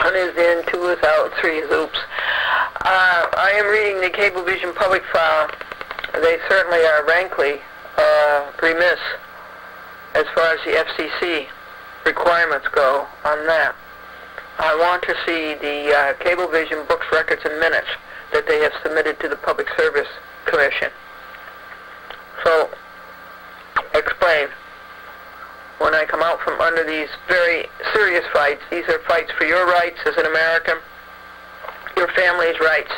1 is in, 2 is out, 3 is oops. I am reading the Cablevision public file. They certainly are rankly remiss as far as the FCC requirements go on that. I want to see the Cablevision books, records, and minutes that they have submitted to the Public Service Commission. So, explain. When I come out from under these very serious fights, these are fights for your rights as an American, your family's rights,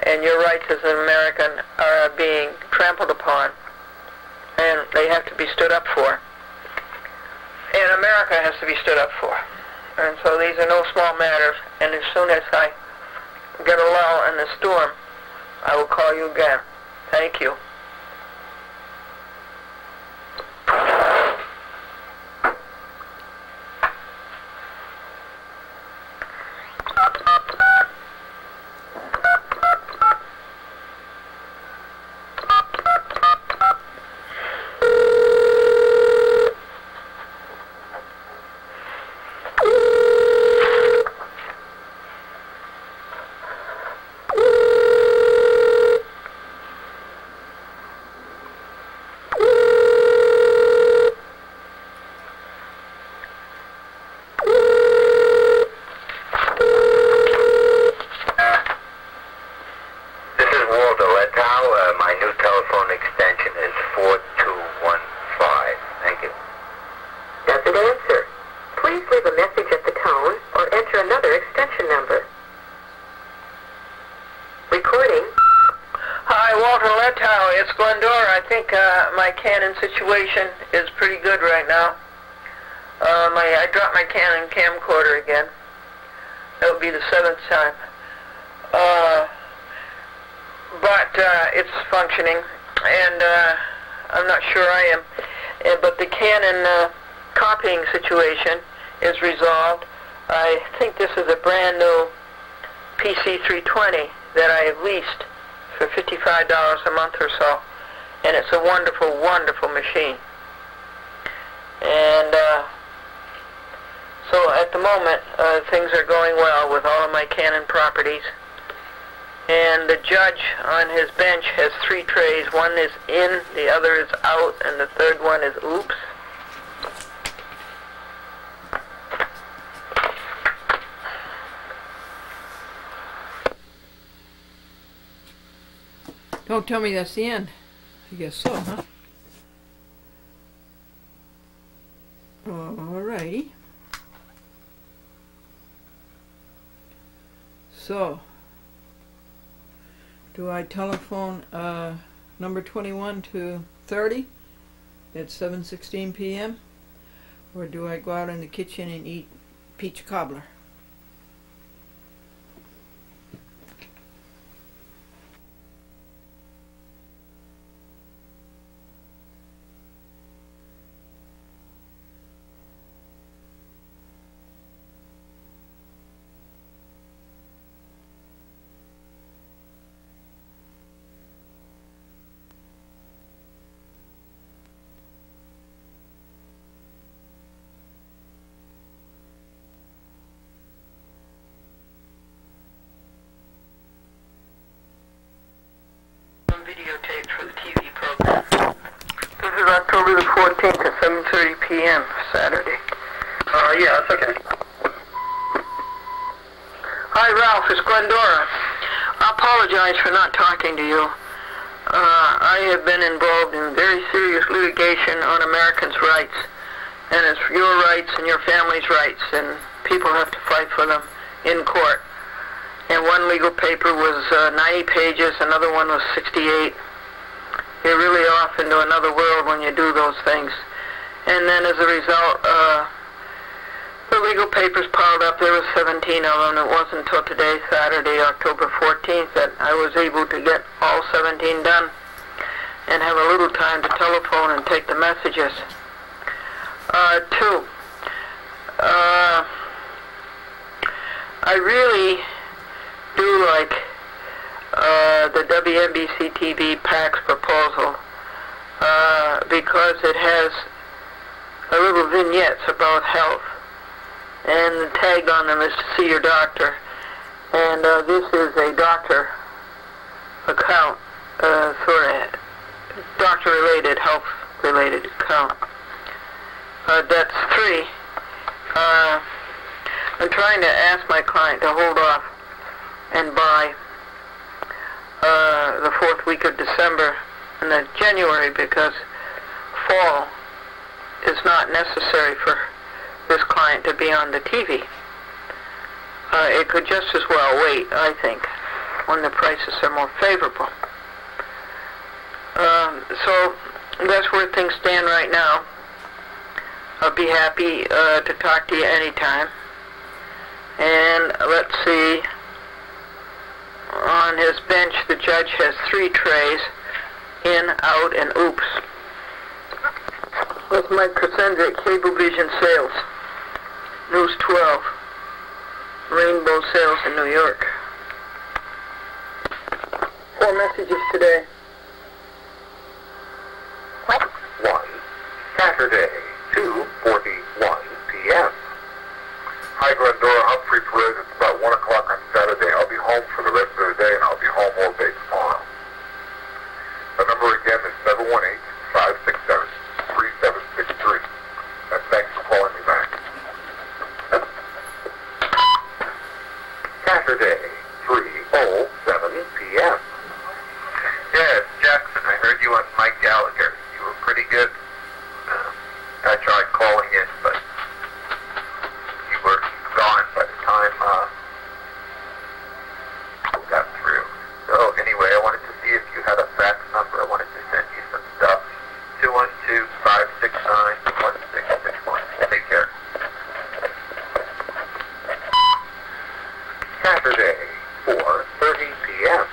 and your rights as an American are being trampled upon, and they have to be stood up for. And America has to be stood up for. And so these are no small matters, and as soon as I get a lull in the storm, I will call you again. Thank you. It's Glendora. I think my Canon situation is pretty good right now. I dropped my Canon camcorder again. That would be the 7th time. But it's functioning, and I'm not sure I am. But the Canon copying situation is resolved. I think this is a brand new PC320 that I have leased for $55 a month or so, and it's a wonderful, wonderful machine. And so at the moment, things are going well with all of my Canon properties. And the judge on his bench has 3 trays. One is in, the other is out, and the third one is oops. Don't tell me that's the end. I guess so, huh? Alrighty. So, do I telephone number 21 to 30 at 7:16 p.m. or do I go out in the kitchen and eat peach cobbler? Videotape for the TV program. This is October the 14th at 7:30 p.m. Saturday. Yeah, that's okay. Hi, Ralph. It's Glendora. I apologize for not talking to you. I have been involved in very serious litigation on Americans' rights, and it's your rights and your family's rights, and people have to fight for them in court. And one legal paper was 90 pages, another one was 68. You're really off into another world when you do those things. And then as a result, the legal papers piled up. There were 17 of them. It wasn't until today, Saturday, October 14th, that I was able to get all 17 done and have a little time to telephone and take the messages. 2. I really do like the WNBC TV PAC's proposal because it has a little vignettes about health. and the tag on them is to see your doctor. And this is a doctor account, sort of doctor-related, health-related account. That's 3. I'm trying to ask my client to hold off and buy the 4th week of December and then January, because fall is not necessary for this client to be on the TV. It could just as well wait, I think, when the prices are more favorable. So that's where things stand right now. I'll be happy to talk to you anytime. And let's see, on his bench the judge has 3 trays, in, out, and oops. With Mike Crescenza at Cablevision Sales, News 12, Rainbow Sales in New York. 4 messages today. 1. Saturday, 2:41 p.m. Hi, Glendora. Humphrey Perez. It's about 1 o'clock on Saturday. I'll be home for the rest of the day, and I'll be home all day tomorrow. The number again is 718-567-3763. And thanks for calling me back. Saturday, 3:07 p.m. Yes, Jackson, I heard you on Mike Gallagher. You were pretty good. I tried calling in, but you were gone by the time we got through. So anyway, I wanted to see if you had a fax number. I wanted to send you some stuff. 212-569-1661. Take care. Saturday, 4:30 p.m.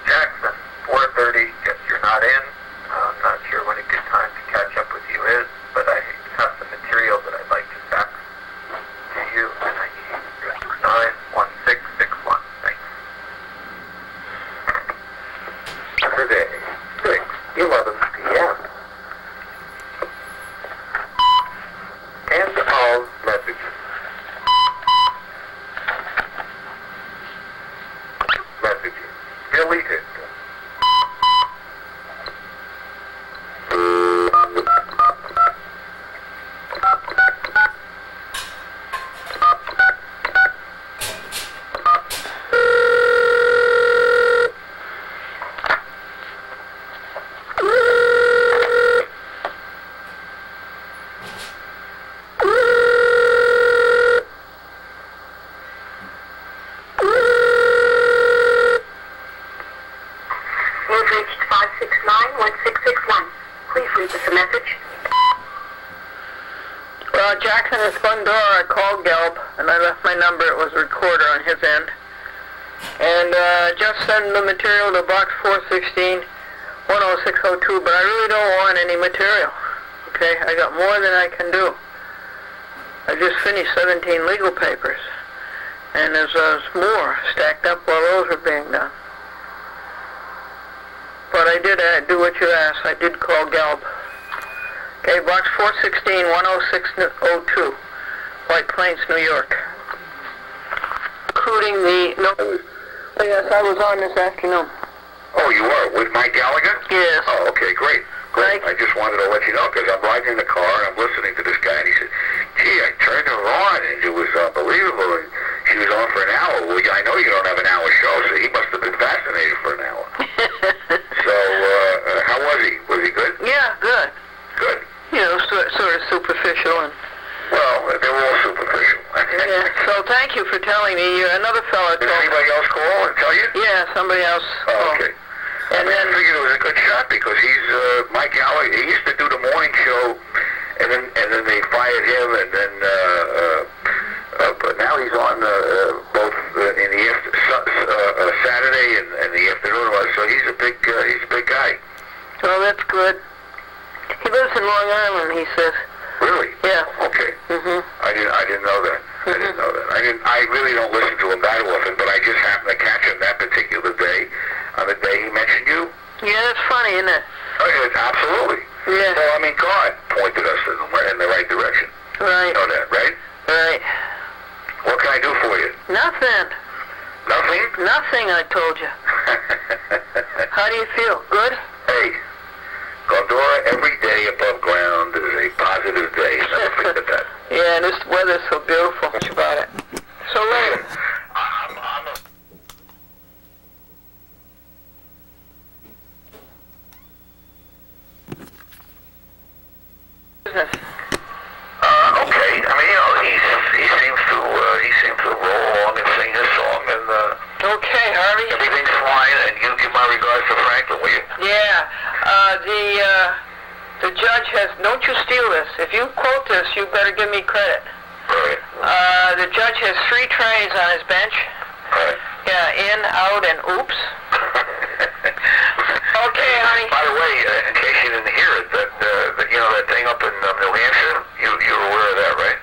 Jackson, 4:30. Guess you're not in. I'm not sure when a good time to catch up with you is, but I have some material that I'd like to fax to you, and I need your 91661. Thanks. Saturday, 6:11 p.m. End of messages. Messages deleted. You've reached 569-1661. Please leave us a message. Well, Jackson is Glendora. I called Gelb, and I left my number. It was a recorder on his end. And just send the material to Box 416, 10602, but I really don't want any material. Okay? I got more than I can do. I just finished 17 legal papers. And there's more stacked up while those are being done. But I did do what you asked. I did call Gelb. Okay, Box 416, 10602, White Plains, New York. Including the... No, oh, yes, I was on this afternoon. Oh, you were? With Mike Gallagher? Yes. Oh, okay, great. Great. Right. I just wanted to let you know, because I'm riding in the car, and I'm listening to this guy, and he said, gee, I turned her on, and it was unbelievable, and she was on for an hour. Well, I know you don't have an hour show, so he must have been fascinated for an hour. So, how was he? Was he good? Yeah, good. Good. You know, sort of superficial. And Well, they were all superficial. yeah, so thank you for telling me. Another fellow Did told me. anybody else call and tell you? Yeah, somebody else. Oh, okay. And I then... figured it was a good shot because he's Mike Gallagher. He used to do the morning show, and then they fired him, and then but now he's on both in the Saturday and the afternoon. So he's a big guy. Oh, that's good. He lives in Long Island, he says. Really? Yeah. Okay. Mm-hmm. I didn't know that. I didn't know that. I really don't listen to him that often, but I just happened to catch him that particular day, on the day he mentioned you. Yeah, that's funny, isn't it? Oh, yeah, absolutely. Yeah. Well, I mean, God pointed us in the right direction. Right. You know that, right? Right. What can I do for you? Nothing. Nothing? Nothing, I told you. How do you feel? Good? Hey, Glendora, every day above ground is a positive day. Never forget that. Yeah, and this weather's so beautiful. Much about it. So later. I'm a... Business. Okay. I mean, you know, he seems to roll along and sing his song, and Okay, Harvey. everything's fine. And you give my regards to Franklin, will you? Yeah. The judge has. Don't you steal this. If you quote this, you better give me credit. Right. The judge has 3 trays on his bench. Right. Yeah, in, out, and oops. Okay, honey. By the way, in case you didn't hear it, that you know that thing up in New Hampshire, you're aware of that, right?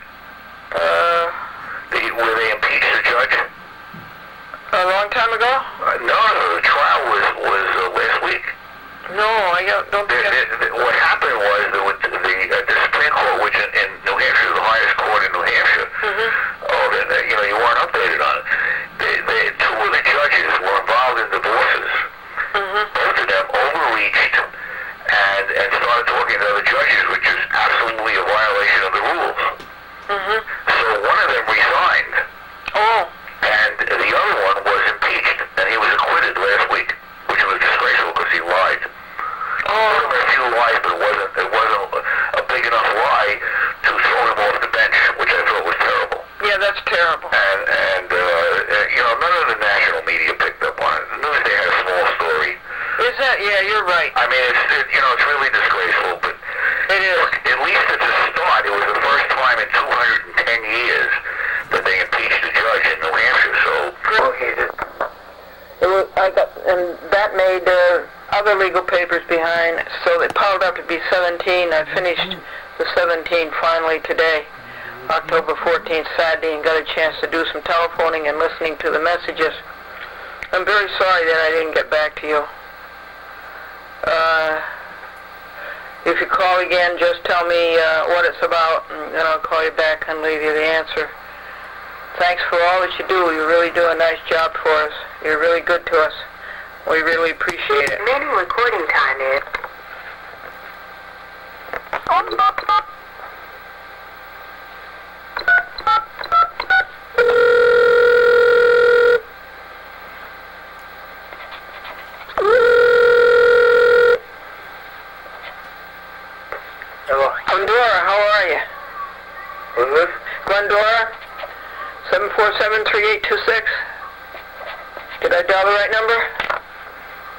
Where they impeached the judge? A long time ago? No, the trial was last week. No, I don't think What happened was the Supreme Court, which in New Hampshire is the highest court in New Hampshire. You know, you weren't updated on it. 2 of the judges were involved in divorces. Both of them overreached and started talking to other judges, which is absolutely a violation of the rules. So one of them resigned. Oh. And the other one was impeached, and he was acquitted last week, which was disgraceful because he lied. Oh. A few lies, but it wasn't a big enough lie to throw him off the bench, which I thought was terrible. Yeah, that's terrible. And you know, none of the national media picked up on it. The Newsday had a small story. Is that? Yeah, you're right. I mean, you know, it's really disgraceful, but It is. look, at least it's a start. It was the first time in 210 years that they impeached a judge in New Hampshire, so... It was, and that made other legal papers behind, so they piled up to be 17. I finished the 17 finally today, October 14th, Saturday, and got a chance to do some telephoning and listening to the messages. I'm very sorry that I didn't get back to you. If you call again, just tell me what it's about, and then I'll call you back and leave you the answer. Thanks for all that you do. You really do a nice job for us. You're really good to us. We really appreciate it. Remaining recording time is... Hello. Glendora, how are you? Who's this? Glendora, 747-3826. Did I dial the right number?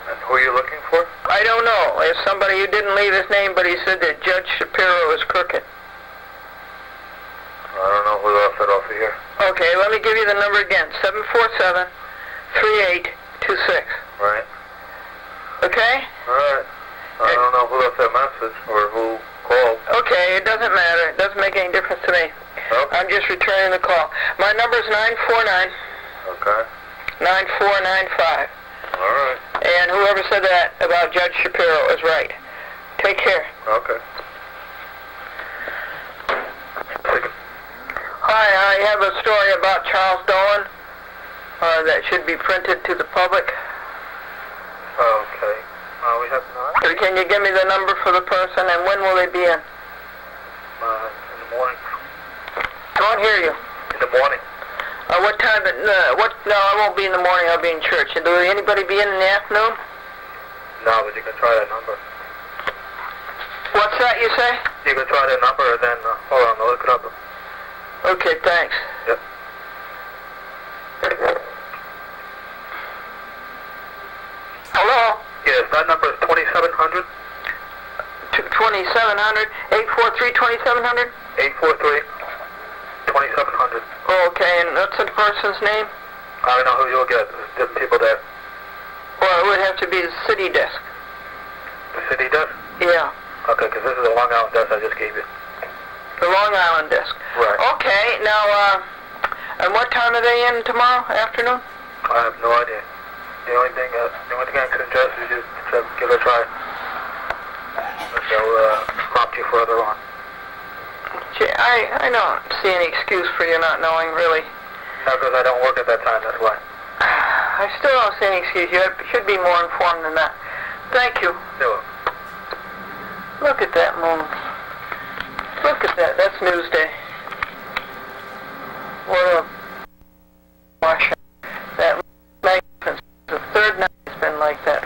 And who are you looking for? I don't know. It's somebody who didn't leave his name, but he said that Judge Shapiro is crooked. I don't know who left it off of here. Okay, let me give you the number again. 747-3826. Right. Okay? Alright. I don't know who left that message or who called. Okay, it doesn't matter. It doesn't make any difference to me. Okay. I'm just returning the call. My number's 949-9495. Okay. Alright. And whoever said that about Judge Shapiro is right. Take care. Okay. Hi, I have a story about Charles Dolan that should be printed to the public. Okay. We have not. Can you give me the number for the person, and when will they be in? In the morning. I won't hear you. In the morning. What time? No, I won't be in the morning. I'll be in church. Will anybody be in the afternoon? No, but you can try that number. What's that you say? You can try that number and then, hold on, I'll look it up. Okay, thanks. Yep. Hello? Yes, that number is 2700. 2700, 843-2700? 843-2700. Okay, and what's the person's name? I don't know who you'll get. There's different people there. Well, it would have to be the city desk. The city desk? Yeah, Okay, because this is the Long Island desk I just gave you. the Long Island desk. Right. Okay, now, and what time are they in tomorrow afternoon? I have no idea. The only thing I can suggest is just to give it a try. And they'll prompt you further on. I don't see any excuse for you not knowing, really. No, because I don't work at that time, that's why. I still don't see any excuse. You should be more informed than that. Thank you. No. Look at that moon. Look at that. That's Newsday. What a wash. That magnificent. The third night it's been like that.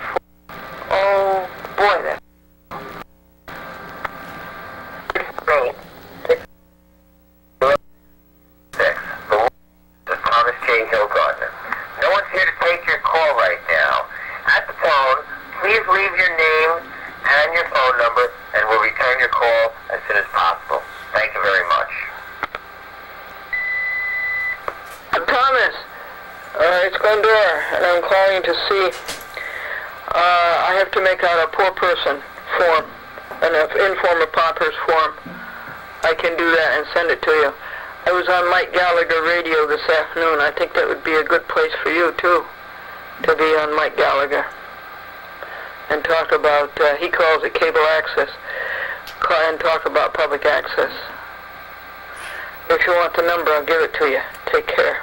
Oh, boy, that. No one's here to take your call right now. At the phone, please leave your name and your phone number, and we'll return your call as soon as possible. Thank you very much. Thomas, it's Glendora, and I'm calling to see. I have to make out a poor person form, an informer paupers form. I can do that and send it to you. I was on Mike Gallagher radio this afternoon. I think that would be a good place for you, too, to be on Mike Gallagher and talk about, he calls it cable access, and talk about public access. If you want the number, I'll give it to you. Take care.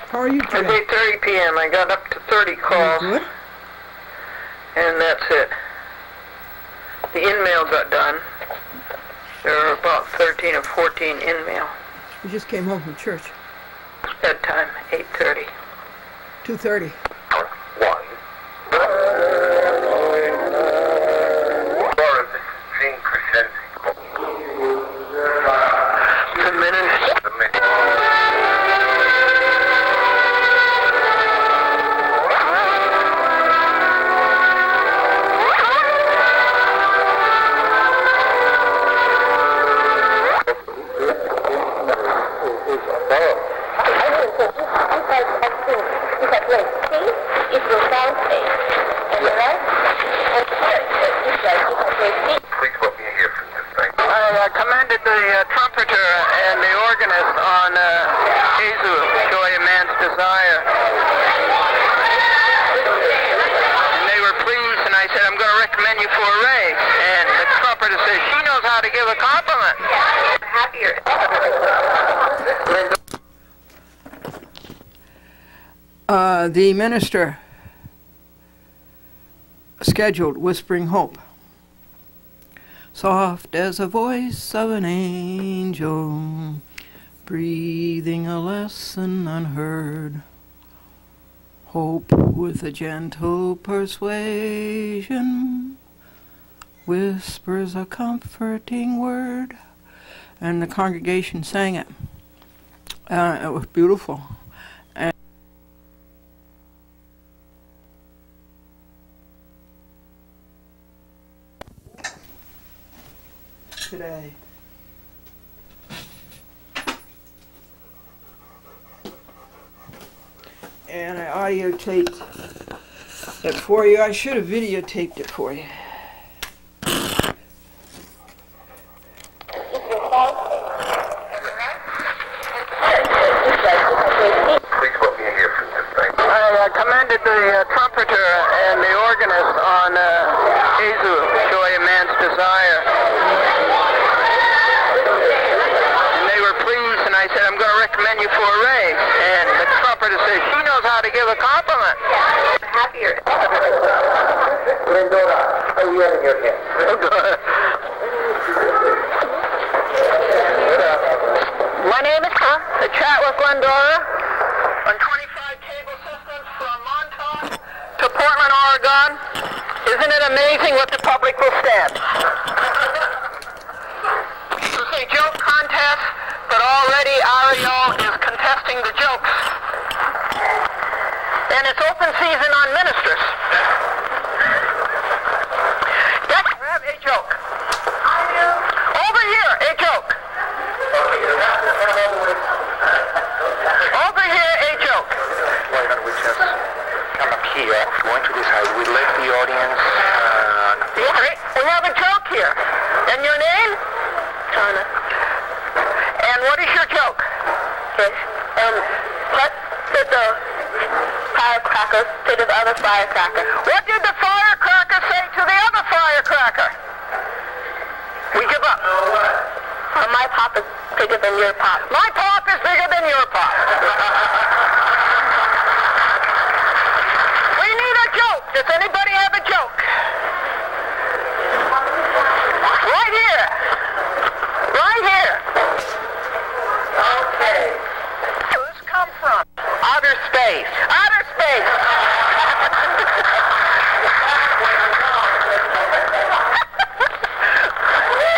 How are you It's today? 8:30 p.m. I got up to 30 calls, Good. and that's it. The in-mail got done. There are about 13 or 14 in-mail. We just came home from church. Bedtime, 8:30. 2:30. 1. Laura, this is Gene Crescenzi. The minute. The minute. Please let me hear from this thing. I commanded the trumpeter and the organist on Jesus, Joy of Man's Desire. And they were pleased, and I said, I'm going to recommend you for a raise. And the trumpeter says, she knows how to give a compliment. Happier. The minister scheduled Whispering Hope. Soft as a voice of an angel, breathing a lesson unheard. Hope with a gentle persuasion, whispers a comforting word. And the congregation sang it. It was beautiful. Today. And I audio taped it for you. I should have videotaped it for you. Please let me hear from this thing. I commanded the trumpeter and the organist on Jesus, Joy of Man's Desire. And they were pleased, and I said, I'm going to recommend you for a raise. And the trumpeter says, she knows how to give a compliment. Happier. Glendora, how are you having your hand? My name is The Chat with Glendora on 25 cable systems from Montauk to Portland, Oregon. Isn't it amazing what the public will stand? It's a joke contest, but already Ariel is contesting the jokes. And it's open season on ministers. Yes, have a joke. Over here, a joke. Over here, a joke. Why don't we just come up here, go into this house, we let the audience... Okay, we have a joke here. And your name? Donna. And what is your joke? Yes. Let's put the firecracker to the other firecracker. What did the firecracker bigger than your pop. My pop is bigger than your pop. We need a joke. Does anybody have a joke? Right here. Right here. Okay. Where does this come from? Outer space. Outer space.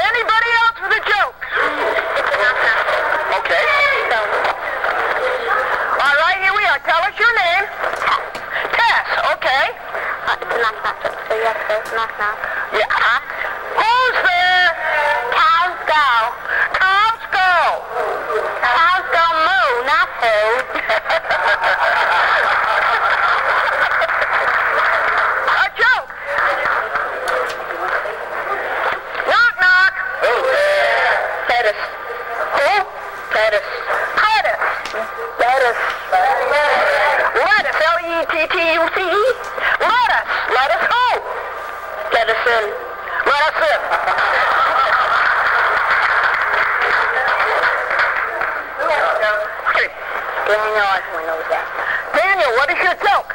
Anybody else with a joke? Okay. All right, here we are. Tell us your name. Tess. Okay. It's a knock-knock joke, so you have to say knock-knock. Yeah. Who's there? Cows go. Cows go. Cows go moo, not who. A joke. Knock, knock. Who's there? Lettuce. Who? Lettuce. Lettuce. Lettuce. Lettuce. L-E-T-T-U-C-E. Lettuce. Lettuce who? Let us in. Let us in. Okay. Daniel, everyone knows that. Daniel, what is your joke?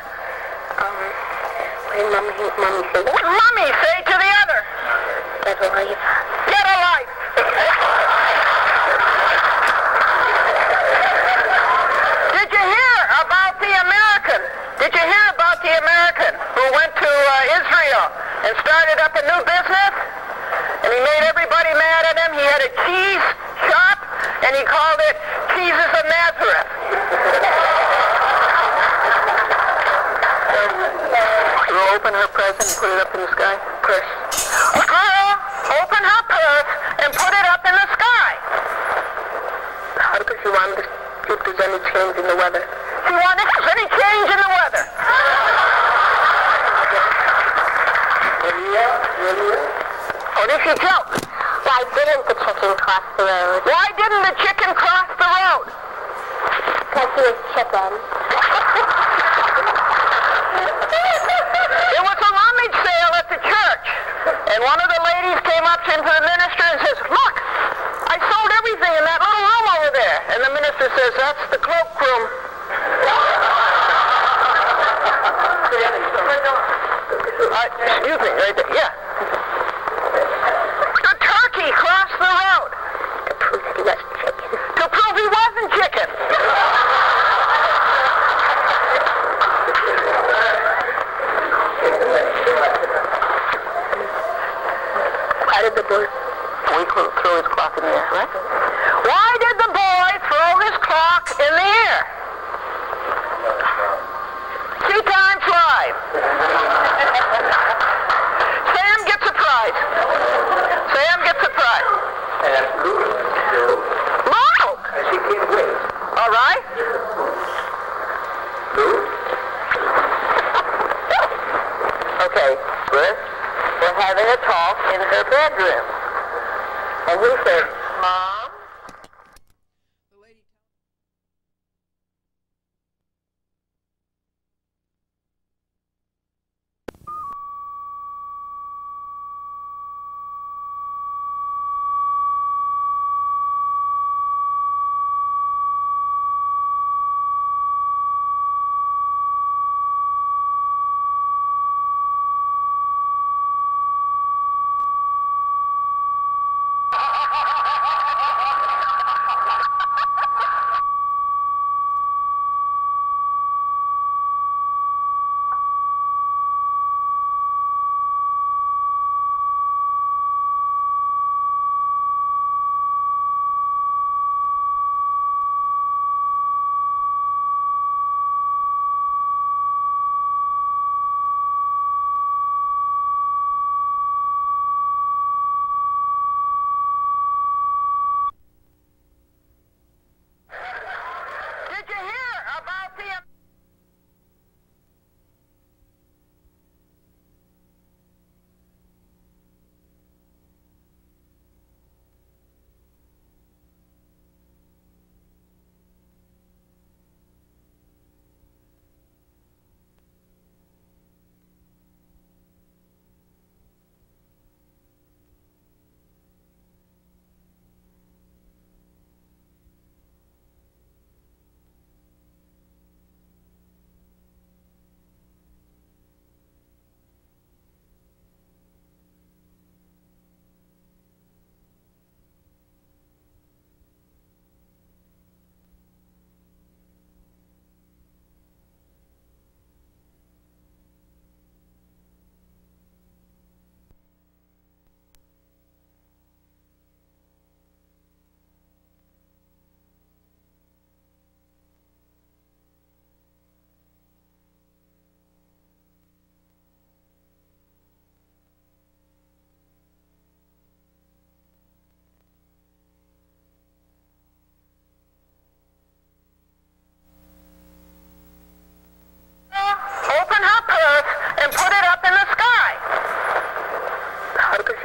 What did mommy say? What mommy say to the other? Get a life. Get a life. Did you hear about the American? Did you hear about the American who went to Israel and started up a new business? And he made everybody mad at him. He had a cheese shop, and he called it Cheeses of Nazareth. Girl, open her present and put it up in the sky. Purse. A girl, open her purse and put it up in the sky. How does she want to see if there's any change in the weather? She wanted if there's any change in the weather. What is your joke? Why didn't the chicken cross the road? Why didn't the chicken cross the road? Because he was chicken. There was a rummage sale at the church, and one of the ladies came up to the minister and says, "Look, I sold everything in that little room over there." And the minister says, "That's the cloak room." Excuse me, right there. Yeah. The turkey crossed the road. To prove that he wasn't chicken. To prove he wasn't chicken. Why did the boy Throw his clock in the air, right? Why did the boy throw his clock in the air? 2 times 5. Sam gets a prize. Sam gets a prize. Luke! All right. Okay, we're having a talk in her bedroom. And he said, "Mom?"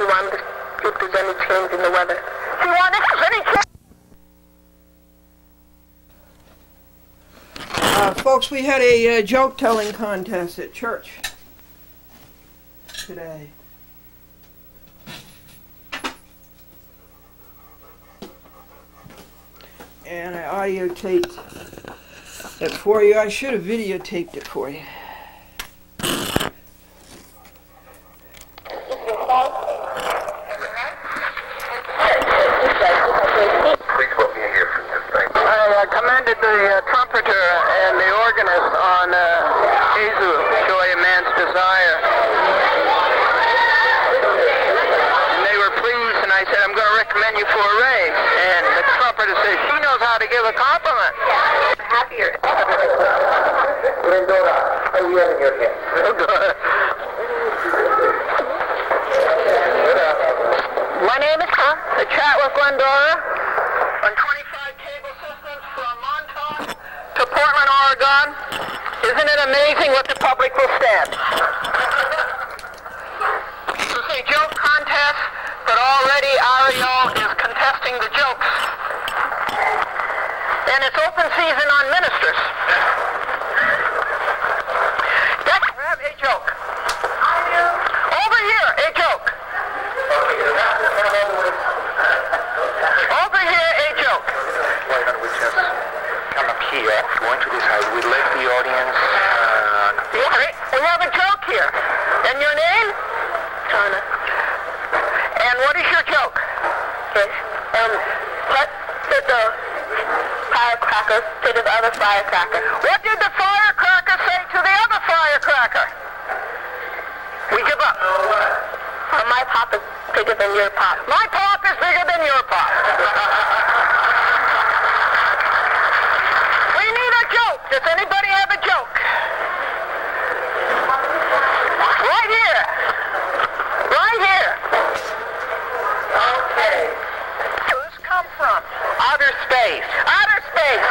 you wanted to see if there's any change in the weather. Do you want if there's any change? Folks, we had a joke-telling contest at church today. And I audio taped it for you. I should have videotaped it for you. Please put me in here for this thing. I commended the trumpeter and the organist on Jesu, Joy of Man's Desire. And they were pleased, and I said, I'm going to recommend you for a raise. And the trumpeter says, she knows how to give a compliment. Happier. Glendora, how are you having your hand? My name is the chat with Glendora on 25 cable systems from Montauk to Portland, Oregon. Isn't it amazing what the public will stand? This is a joke contest, but already Ariel is contesting the jokes. And it's open season on ministers. Let's have a joke. Over here, a joke. Over here, a joke. Why don't we just come up here, going to this side? We let the audience... Okay, we have a joke here. And your name? Donna. And what is your joke? Yes. What did the firecracker say to the other firecracker? What did the firecracker say to the other firecracker? We give up. My pop is bigger than your pop. My pop is bigger than your pop. We need a joke. Does anybody have a joke? Right here. Right here. Okay. Where does this come from? Outer space. Outer space.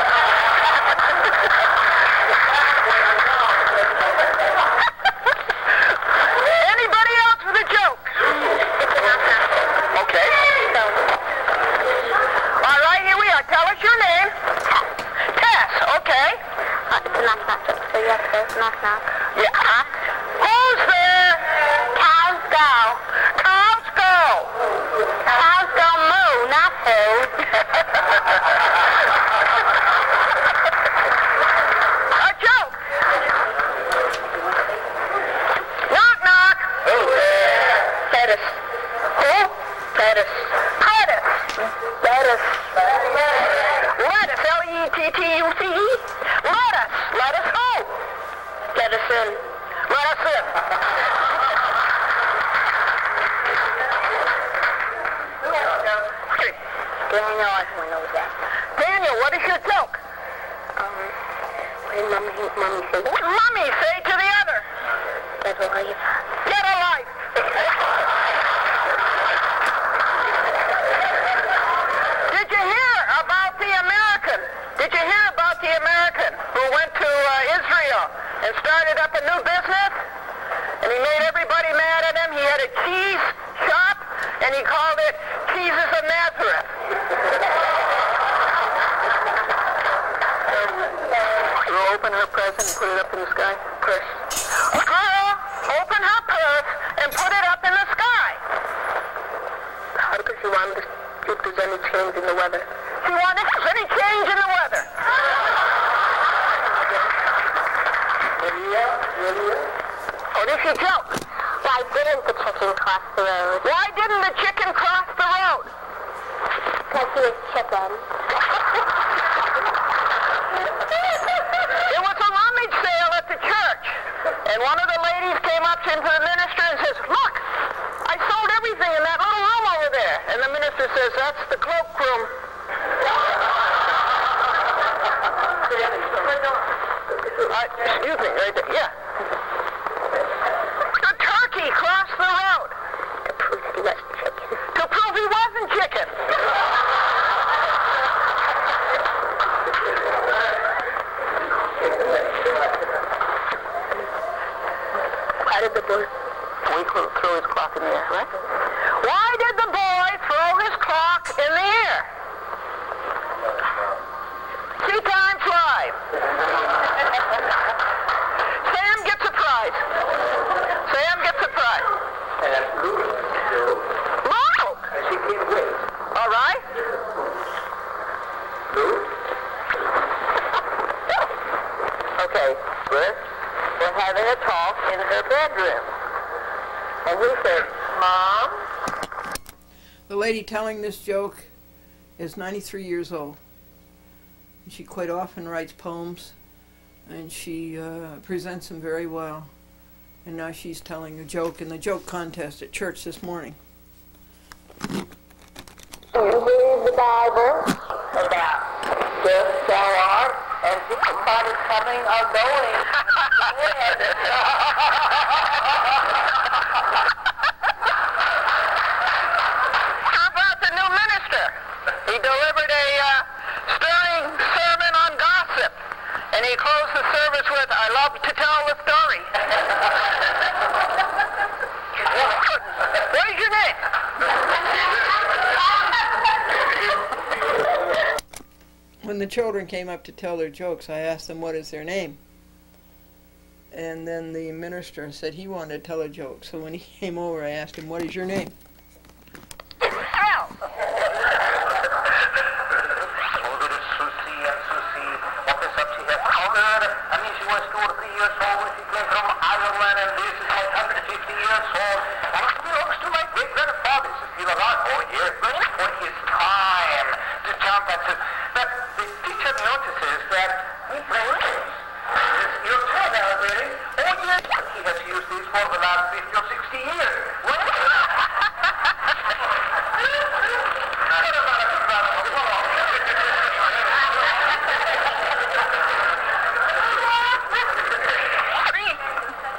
Anybody else with a joke? Okay. All right, here we are. Tell us your name. Tess. Okay. It's knock knock. So you have to say knock knock. Yeah. Who's there? Cows go. Cows go. Cows go moo, not who. A joke. Knock knock. Who's there? Lettuce. Who? Lettuce. Lettuce. Lettuce. Lettuce. L-E-T-T-U-C-E. Lettuce. Lettuce who? Lettuce in. Let us in. Daniel, I know that. Daniel, what is your joke? What did mommy say? What did Mommy say to the other? Get a life. Get a life. Did you hear about the American? Did you hear about the American who went to Israel and started up a new business? And he made everybody mad at him. He had a cheese shop, and he called it Cheeses of Nazareth. Girl, open her present and put it up in the sky. Purse. Girl, open her purse and put it up in the sky. How does she want to see if there's any change in the weather? She wanted if there's any change in the weather. What is your joke? Why didn't the chicken cross the road? Why didn't the chicken cross the road? Because he was chicken. There was a rummage sale at the church, and one of the ladies came up to the minister and says, "Look, I sold everything in that little room over there." And the minister says, "That's the cloakroom." Excuse me, right there. Yeah. The turkey crossed the road. To prove he wasn't chicken. To prove he wasn't chicken. How did the We throw his clock in the air, right? Why did the boy throw his clock in the air? 2 times live. Sam gets a prize. Sam gets a prize. And Luke. Luke! She can't wait. All right. Luke? Okay, we're having a talk in her bedroom. And he said, Mom? The lady telling this joke is 93 years old. She quite often writes poems, and she presents them very well. And now she's telling a joke in the joke contest at church this morning. Do you believe the Bible about death, art, and somebody coming or going? How about the new minister? He delivered a stirring sermon on gossip, and he closed the service with, I love to tell the story. What is your name? When the children came up to tell their jokes, I asked them what is their name. And then the minister said he wanted to tell a joke. So when he came over, I asked him, what is your name? Hell! She was 2 or 3 years old when she came from Ireland, and this is like 150 years old. And it belongs to my great grandfather. She's still alive. Oh, yes, but when it's time to jump at it. But the teacher notices that he plays. Your child already. Oh, yes, he has used this for the last 50 or 60 years. What?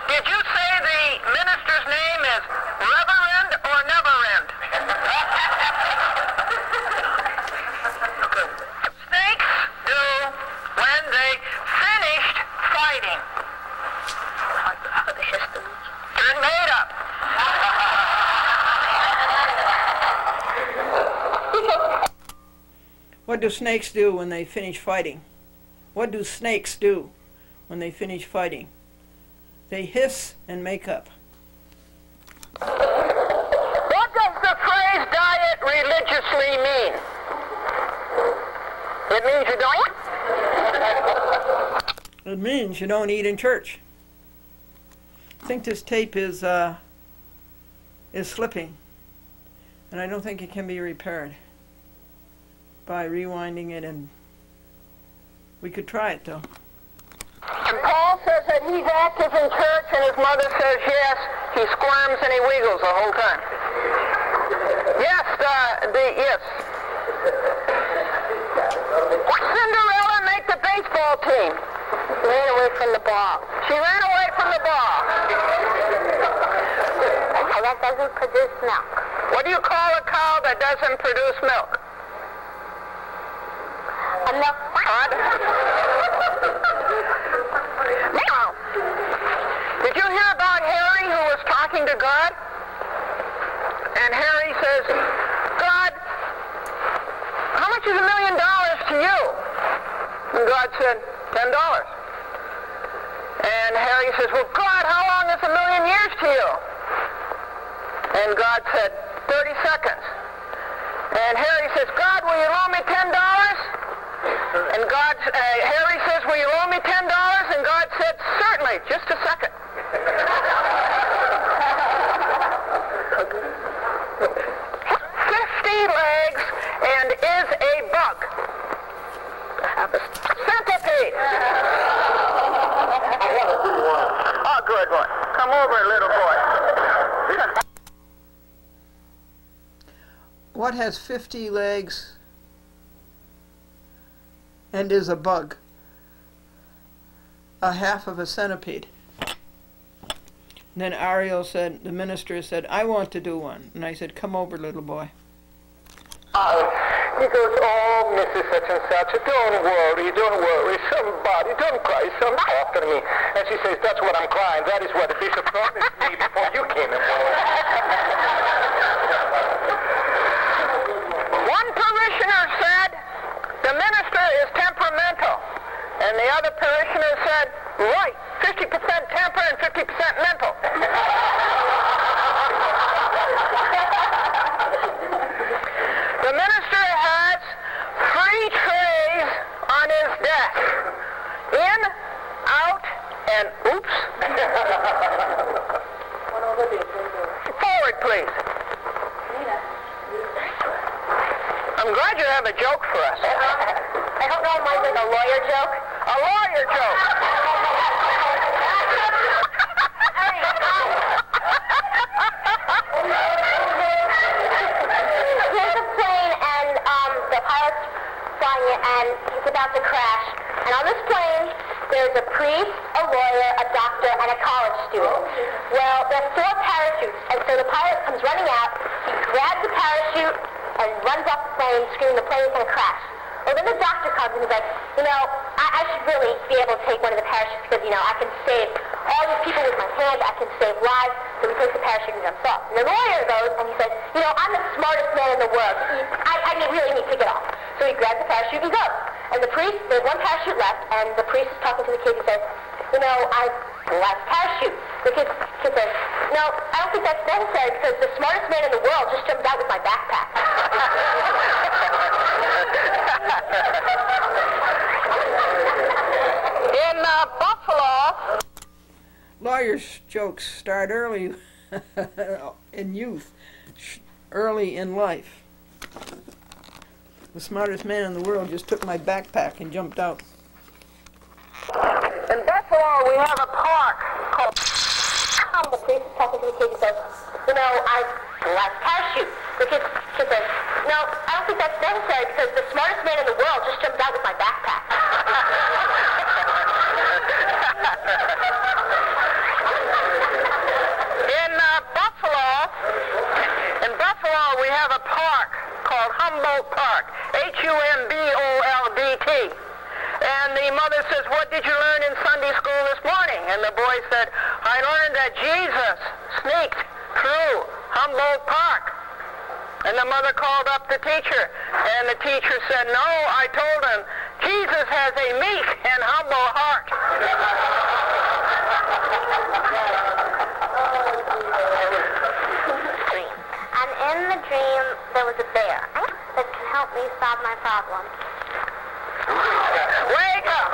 Did you say the minister's name is Reverend or Neverend? Snakes do when they finished fighting. They're made up. What do snakes do when they finish fighting? What do snakes do when they finish fighting? They hiss and make up. What does the phrase diet religiously mean? It means you don't? It means you don't eat in church. I think this tape is slipping, and I don't think it can be repaired by rewinding it, and we could try it though. And Paul says that he's active in church, and his mother says yes. He squirms and he wiggles the whole time. Yes, yes. Cinderella make the baseball team. Ran away from the ball. She ran away from the ball. Oh, that doesn't produce milk. What do you call a cow that doesn't produce milk? A milk What? Now, did you hear about Harry who was talking to God? And Harry says, God, how much is $1 million to you? And God said, $10. And Harry says, well, God, how long is 1,000,000 years to you? And God said, 30 seconds. And Harry says, God, will you loan me $10? And Harry says, will you loan me $10? And God said, certainly, just a second. 50 legs and is a bug. Centipede. Oh, good one. Come over, little boy. What has 50 legs and is a bug? A half of a centipede. And then Ariel said, the minister said, I want to do one. And I said, come over, little boy. He goes, oh, Mrs. Such and Such, don't worry, somebody, don't cry, son, after me. And she says, that's what I'm crying. That is what the bishop promised me before you came aboard. One parishioner said, the minister is temperamental. And the other parishioner said, right, 50% temper and 50% mental. The minister has 3 trays on his desk. In, out, and oops. Forward, please. I'm glad you have a joke for us. I don't know if mine's like a lawyer joke. A lawyer joke. Here's a plane, and the pilot's flying it, and it's about to crash. And on this plane, there's a priest, a lawyer, a doctor, and a college student. Well, there's 4 parachutes, and so the pilot comes running out. He grabs the parachute and runs off the plane, screaming the plane is going to crash. Well, then the doctor comes and he's like, I should really be able to take one of the parachutes because, I can save all these people with my hand. I can save lives. So he takes the parachute and jumps off. And the lawyer goes and he says, I'm the smartest man in the world. I really need to get off. So he grabs the parachute and goes. And the priest, there's 1 parachute left, and the priest is talking to the kid. He says, I've left parachute. The kid says, no, I don't think that's necessary because the smartest man in the world just jumped out with my backpack. In Buffalo, Lawyers' jokes start early in youth, early in life. The smartest man in the world just took my backpack and jumped out. in Buffalo, we have a park called... The priest is talking to the kid. He says, I've left parachute. The kid says, no, I don't think that's necessary because the smartest man in the world just jumped out with my backpack. In Buffalo, we have a park called Humboldt Park, Humboldt. And the mother says, what did you learn in Sunday school this morning? And the boy said, I learned that Jesus sneaked through Humboldt Park. And the mother called up the teacher, and the teacher said, no, I told him, Jesus has a meek and humble heart. And in the dream, there was a bear that could help me solve my problem. Wake up!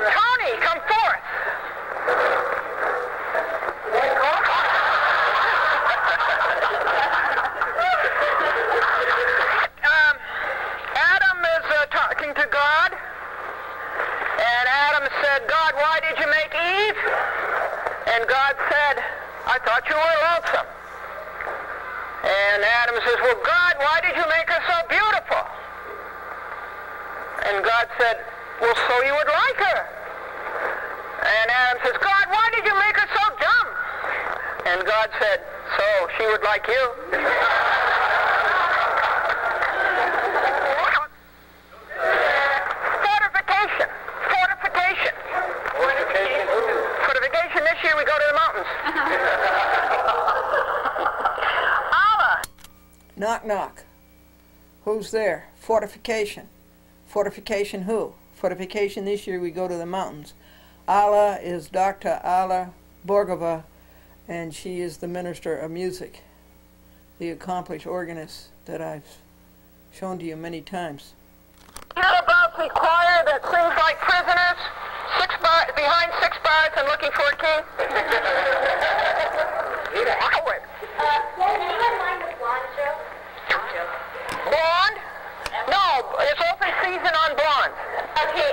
Tony, come forth! Adam is talking to God, and Adam said, God, why did you make Eve? And God said, I thought you were lonesome. And Adam says, well, God, why did you make her so beautiful? And God said, well, so you would like her. And Adam says, God, why did you make her so dumb? And God said, so she would like you. Fortification. This year we go to the mountains. Allah. Knock, knock. Who's there? Fortification. Fortification who? Fortification this year we go to the mountains. Allah is Dr. Alla Borgova, and she is the minister of music, the accomplished organist that I've shown to you many times. You know about the choir that sings like prisoners, behind 6 bars and looking for a king? Howard. Anyone mind the blonde show? Blonde? No, it's open season on blonde. Okay,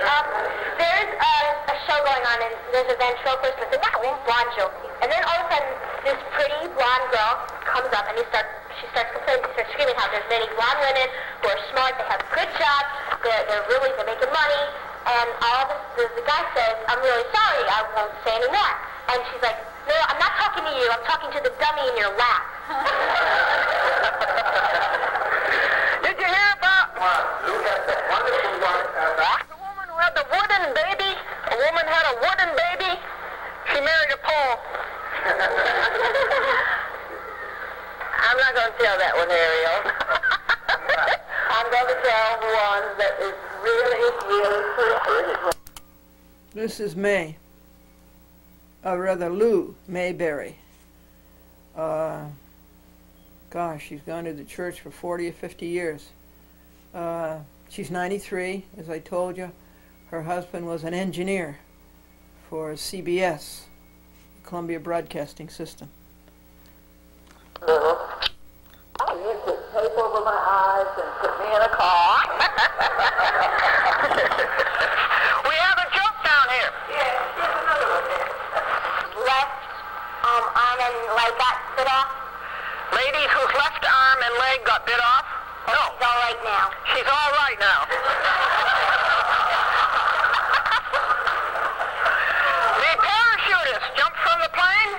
there's a show going on, and there's a ventriloquist with a blonde joke. And then all of a sudden, this pretty blonde girl comes up, and she starts complaining, she starts screaming how there's many blonde women who are smart, they have good jobs, they're making money. And all of this, the guy says, I'm really sorry, I won't say any more. And she's like, no, I'm not talking to to you. I'm talking to the dummy in your lap. Did you hear about the woman who had the wooden baby? A woman had a wooden baby. She married a pole. I'm not going to tell that one, Ariel. I'm going to tell one that is really, really. This is May. Rather Lou Mayberry. Gosh, she's gone to the church for 40 or 50 years. She's 93, as I told you. Her husband was an engineer for CBS, Columbia Broadcasting System. I used to tape over my eyes and put me in a car. We have a joke down here. Yeah, here's another one there. Left arm and leg got bit off? Lady whose left arm and leg got bit off? No. She's all right now. She's all right now. The parachutist jumped from the plane.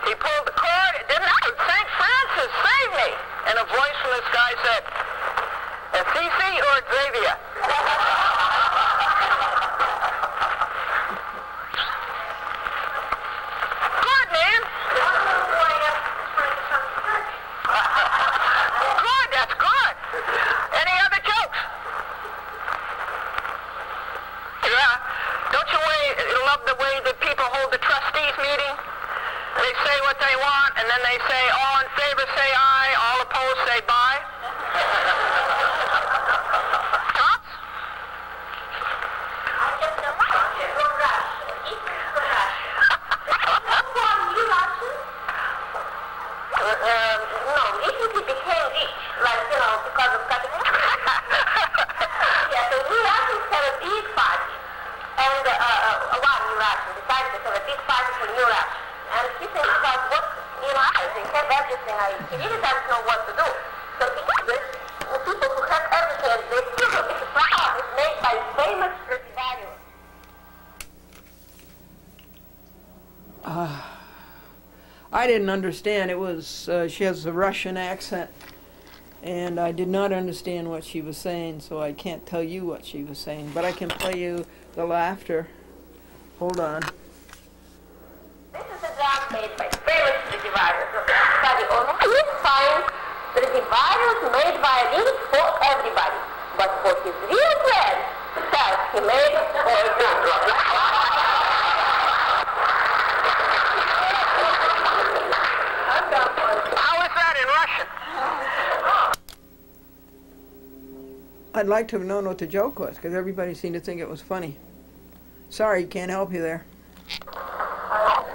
He pulled the cord. It didn't happen. St. Francis, save me. And a voice from the sky said, Assisi or Xavier? Good, man. Good, that's good. Any other jokes? Yeah. Don't you love the way that people hold the trustees meeting? They say what they want, and then they say, all in favor say aye, all opposed say bye. Thoughts? No, recently became rich, like, because of cutting. Yeah, so New Russians have a big party. And one New Russian decided to have a big party for New Russians. And he thinks about what, they have everything. He really doesn't know what to do. So he did this. The people who have everything, they still have a flower is made by famous Stradivarius. I didn't understand. It was, she has a Russian accent, and I did not understand what she was saying, so I can't tell you what she was saying, but I can play you the laughter. Hold on. This is a drum made by famous Stradivarius. Study only find Stradivarius made violins for everybody, but for his real friend, himself, he made a drum. How is that in Russian? I'd like to have known what the joke was, because everybody seemed to think it was funny. Sorry, can't help you there. Wow.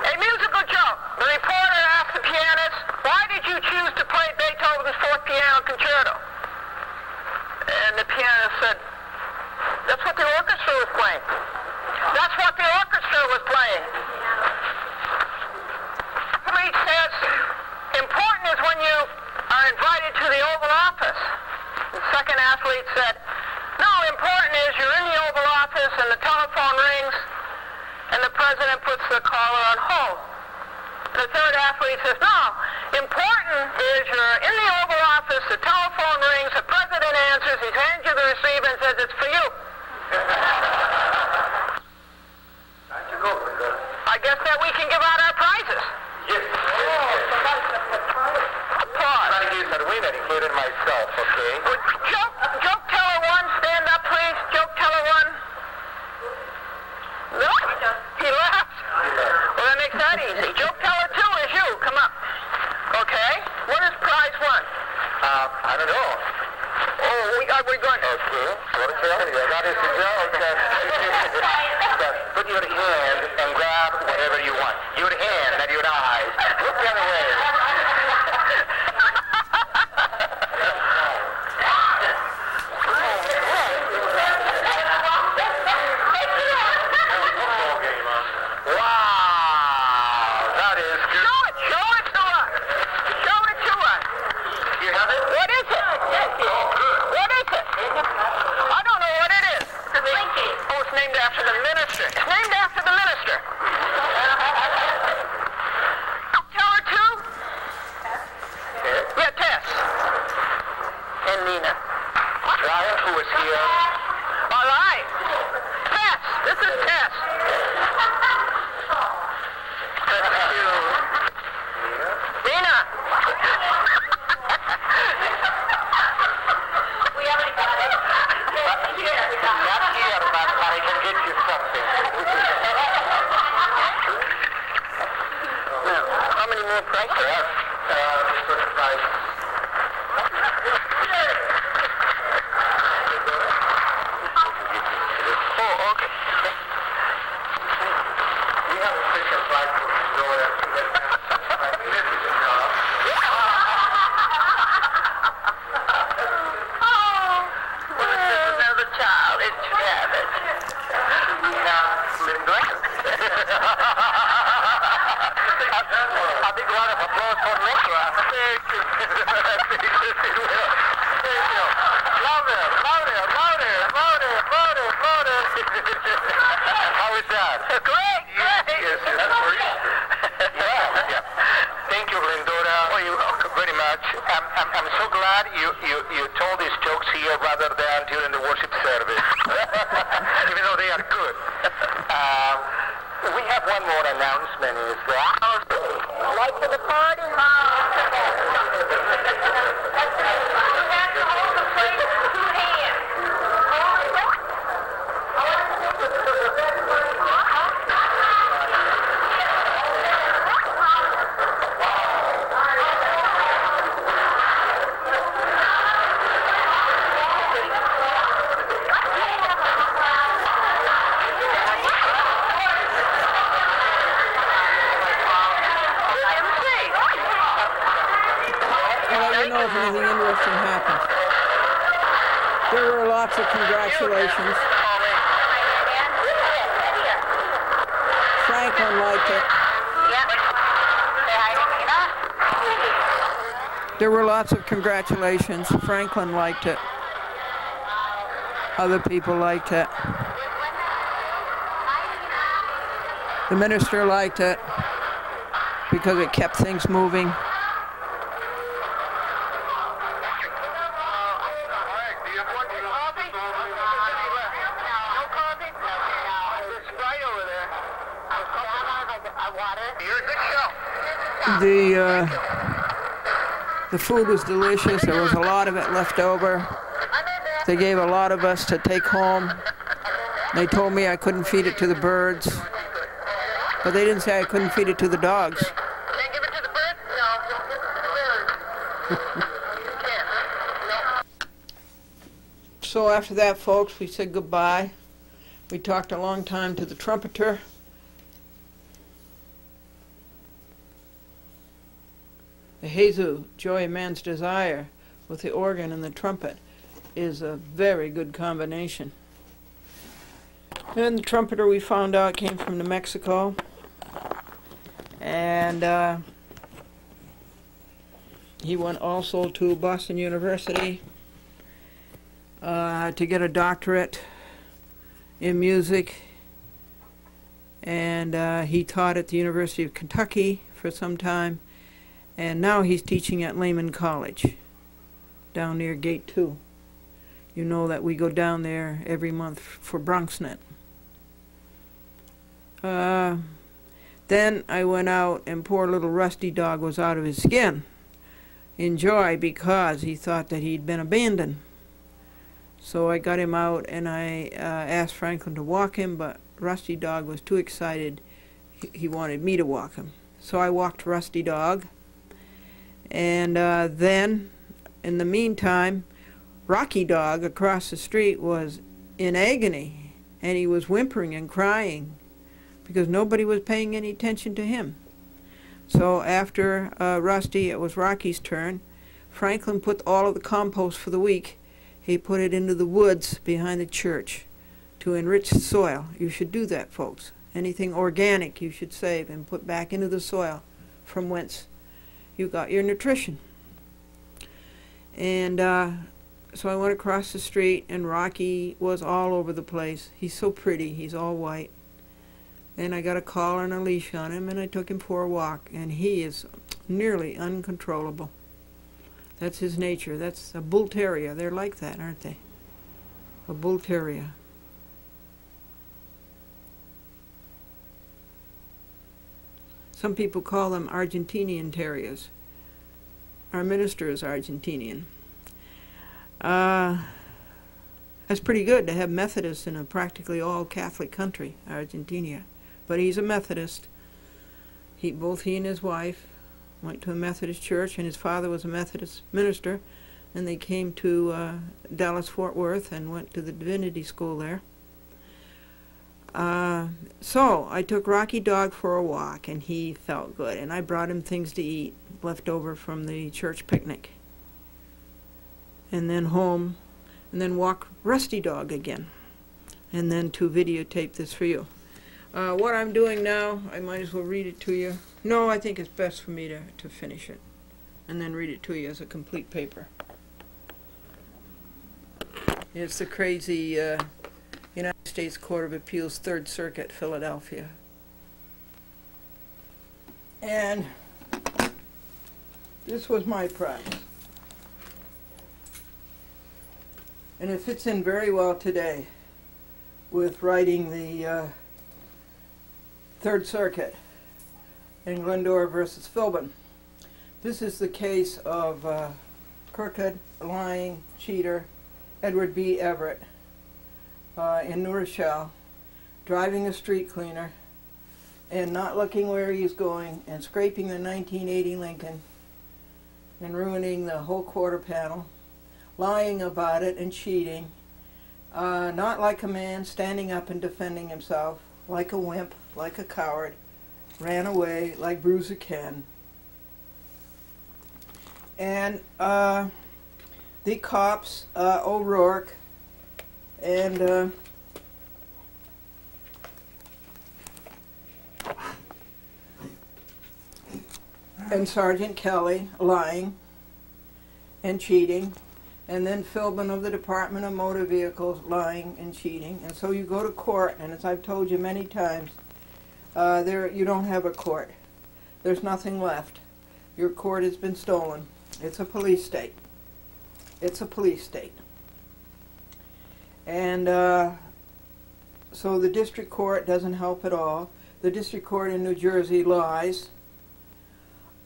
A musical joke. The reporter asked the pianist, why did you choose to play Beethoven's Fourth Piano Concerto? And the pianist said, that's what the orchestra was playing. That's what the orchestra was playing. The athlete says, important is when you are invited to the Oval Office. The second athlete said, no, important is you're in the Oval Office and the telephone rings and the president puts the caller on hold. The third athlete says, no, important is you're in the Oval Office, the telephone rings, the president answers, he hands you the receiver and says, it's for you. I guess that we can give out our prizes. Yes. Applause. I use a winner, including myself, okay? Would joke teller one stand up, please? Joke teller one. No? He left. Well, that makes that easy. Joke teller two is you. Come up. Okay. What is prize one? I don't know. Oh, we're going. Okay. What is that? That is the joke. Put your hand and grab whatever you want. Your hand and your eyes. Look the other way. Wow, that is good. Show it to us. Show it to us. You have it? What is it? Oh, good. What is it? I don't know what it is. Brian, who was here. All right. Tess. This is Tess. That's you. Dina. We already got it. Not here, but I can get you something. Now, how many more prices? Oh, okay. We have a special flight for Glendora. Magnificent job. Well, this is another child. It should have it. Now, Glendora. A big round of applause for Glendora. Thank you. Thank you. Louder, louder, louder, louder, louder, louder. How is that? Great, great. Yes, that's great. Yeah. Thank you, Glendora. Oh, you're welcome. Very much. I'm so glad you told these jokes here rather than during the worship service. Even though they are good. We have one more announcement. Is Light for the party, Mom. Hold the plate with 2 hands. I'll let you know if anything interesting happens. There were lots of congratulations. Franklin liked it. There were lots of congratulations. Franklin liked it. Other people liked it. The minister liked it because it kept things moving. The food was delicious. There was a lot of it left over. They gave a lot of us to take home. They told me I couldn't feed it to the birds, but they didn't say I couldn't feed it to the dogs. Can't give it to the birds? No. No. So after that, folks, we said goodbye. We talked a long time to the trumpeter. The Jesu, Joy of Man's Desire, with the organ and the trumpet, is a very good combination. And the trumpeter, we found out, came from New Mexico. And he went also to Boston University to get a doctorate in music. And he taught at the University of Kentucky for some time. And now he's teaching at Lehman College, down near Gate 2. You know that we go down there every month for BronxNet. Then I went out, and poor little Rusty Dog was out of his skin in joy because he thought that he'd been abandoned. So I got him out, and I asked Franklin to walk him, but Rusty Dog was too excited. He wanted me to walk him. So I walked Rusty Dog. And then, in the meantime, Rocky Dog across the street was in agony, and he was whimpering and crying because nobody was paying any attention to him. So after Rusty, it was Rocky's turn. Franklin put all of the compost for the week. He put it into the woods behind the church to enrich the soil. You should do that, folks. Anything organic you should save and put back into the soil from whence you got your nutrition. And so I went across the street, and Rocky was all over the place. He's so pretty. He's all white. And I got a collar and a leash on him, and I took him for a walk, and he is nearly uncontrollable. That's his nature. That's a bull terrier. They're like that, aren't they? a bull terrier. Some people call them Argentinian terriers. Our minister is Argentinian. That's pretty good to have Methodists in a practically all Catholic country, Argentina. But he's a Methodist. Both he and his wife went to a Methodist church, and his father was a Methodist minister, and they came to Dallas-Fort Worth and went to the divinity school there. So I took Rocky Dog for a walk, and he felt good, and I brought him things to eat left over from the church picnic, and then home, and then walk Rusty Dog again, and then to videotape this for you. What I'm doing now, I might as well read it to you. No, I think it's best for me to finish it and then read it to you as a complete paper. It's the crazy United States Court of Appeals, Third Circuit, Philadelphia. And this was my prize. And it fits in very well today with writing the Third Circuit in Glendora versus Philbin. This is the case of crooked, lying, cheater, Edward B. Everett in New Rochelle, driving a street cleaner and not looking where he's going and scraping the 1980 Lincoln and ruining the whole quarter panel, lying about it and cheating, not like a man standing up and defending himself, like a wimp, like a coward, ran away like Bruiser Ken. And the cops, O'Rourke and Sergeant Kelly lying and cheating, and then Philbin of the Department of Motor Vehicles lying and cheating. And so you go to court, and as I've told you many times, you don't have a court. There's nothing left. Your court has been stolen. It's a police state. It's a police state. And so the district court doesn't help at all. The district court in New Jersey lies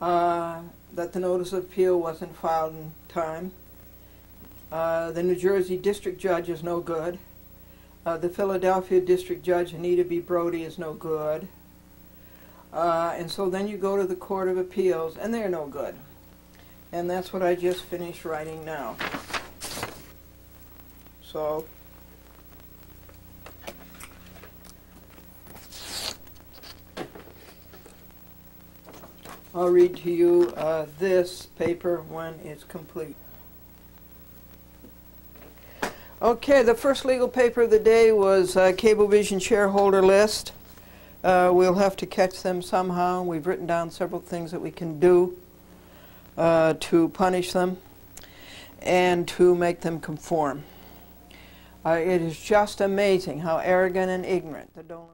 that the notice of appeal wasn't filed in time. The New Jersey district judge is no good. The Philadelphia district judge, Anita B. Brody, is no good. And so then you go to the Court of Appeals, and they're no good. And that's what I just finished writing now. So I'll read to you this paper when it's complete. Okay, the first legal paper of the day was Cablevision shareholder list. We'll have to catch them somehow. We've written down several things that we can do to punish them and to make them conform. It is just amazing how arrogant and ignorant the Dolan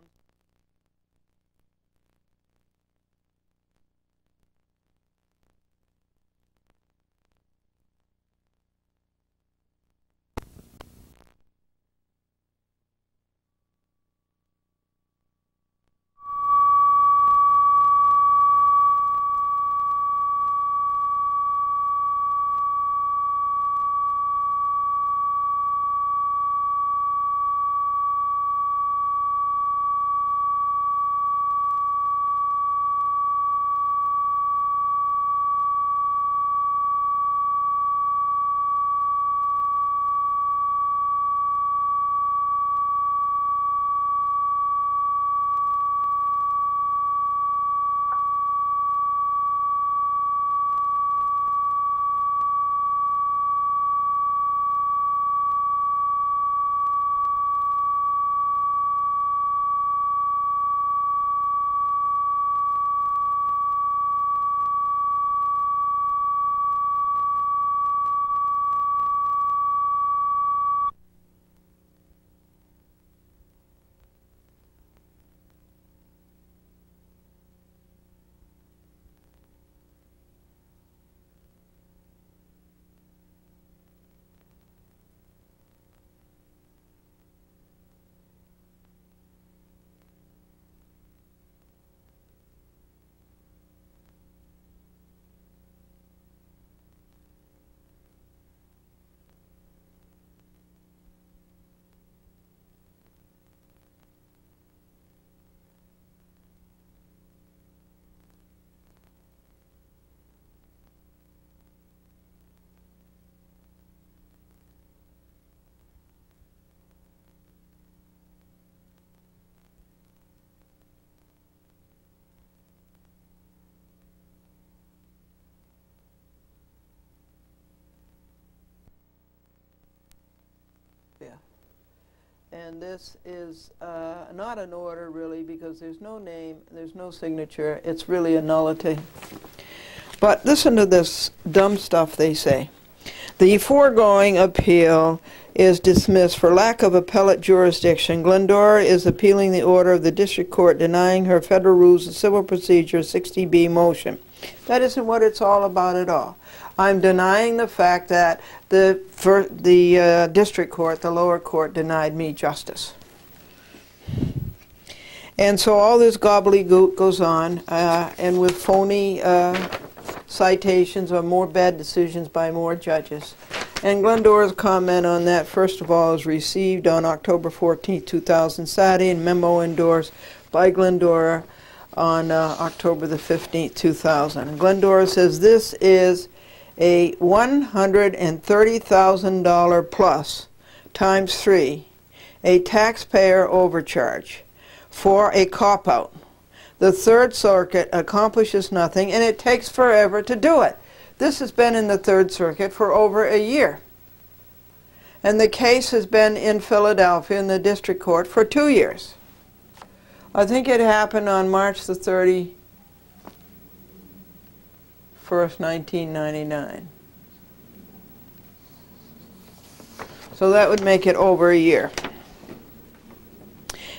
and this is not an order really, because there's no name, there's no signature. It's really a nullity. But listen to this dumb stuff they say. The foregoing appeal is dismissed for lack of appellate jurisdiction. Glendora is appealing the order of the district court denying her Federal Rules of Civil Procedure 60B motion. That isn't what it's all about at all. I'm denying the fact that the district court, the lower court, denied me justice. And so all this gobbledygook goes on, and with phony citations or more bad decisions by more judges. And Glendora's comment on that, first of all, is received on October 14, 2000, Saturday, and memo endorsed by Glendora on October the 15th, 2000. And Glendora says this is a $130,000 plus times 3, a taxpayer overcharge for a cop-out. The Third Circuit accomplishes nothing, and it takes forever to do it. This has been in the Third Circuit for over a year. And the case has been in Philadelphia in the district court for 2 years. I think it happened on March the 31st, 1999. So that would make it over a year.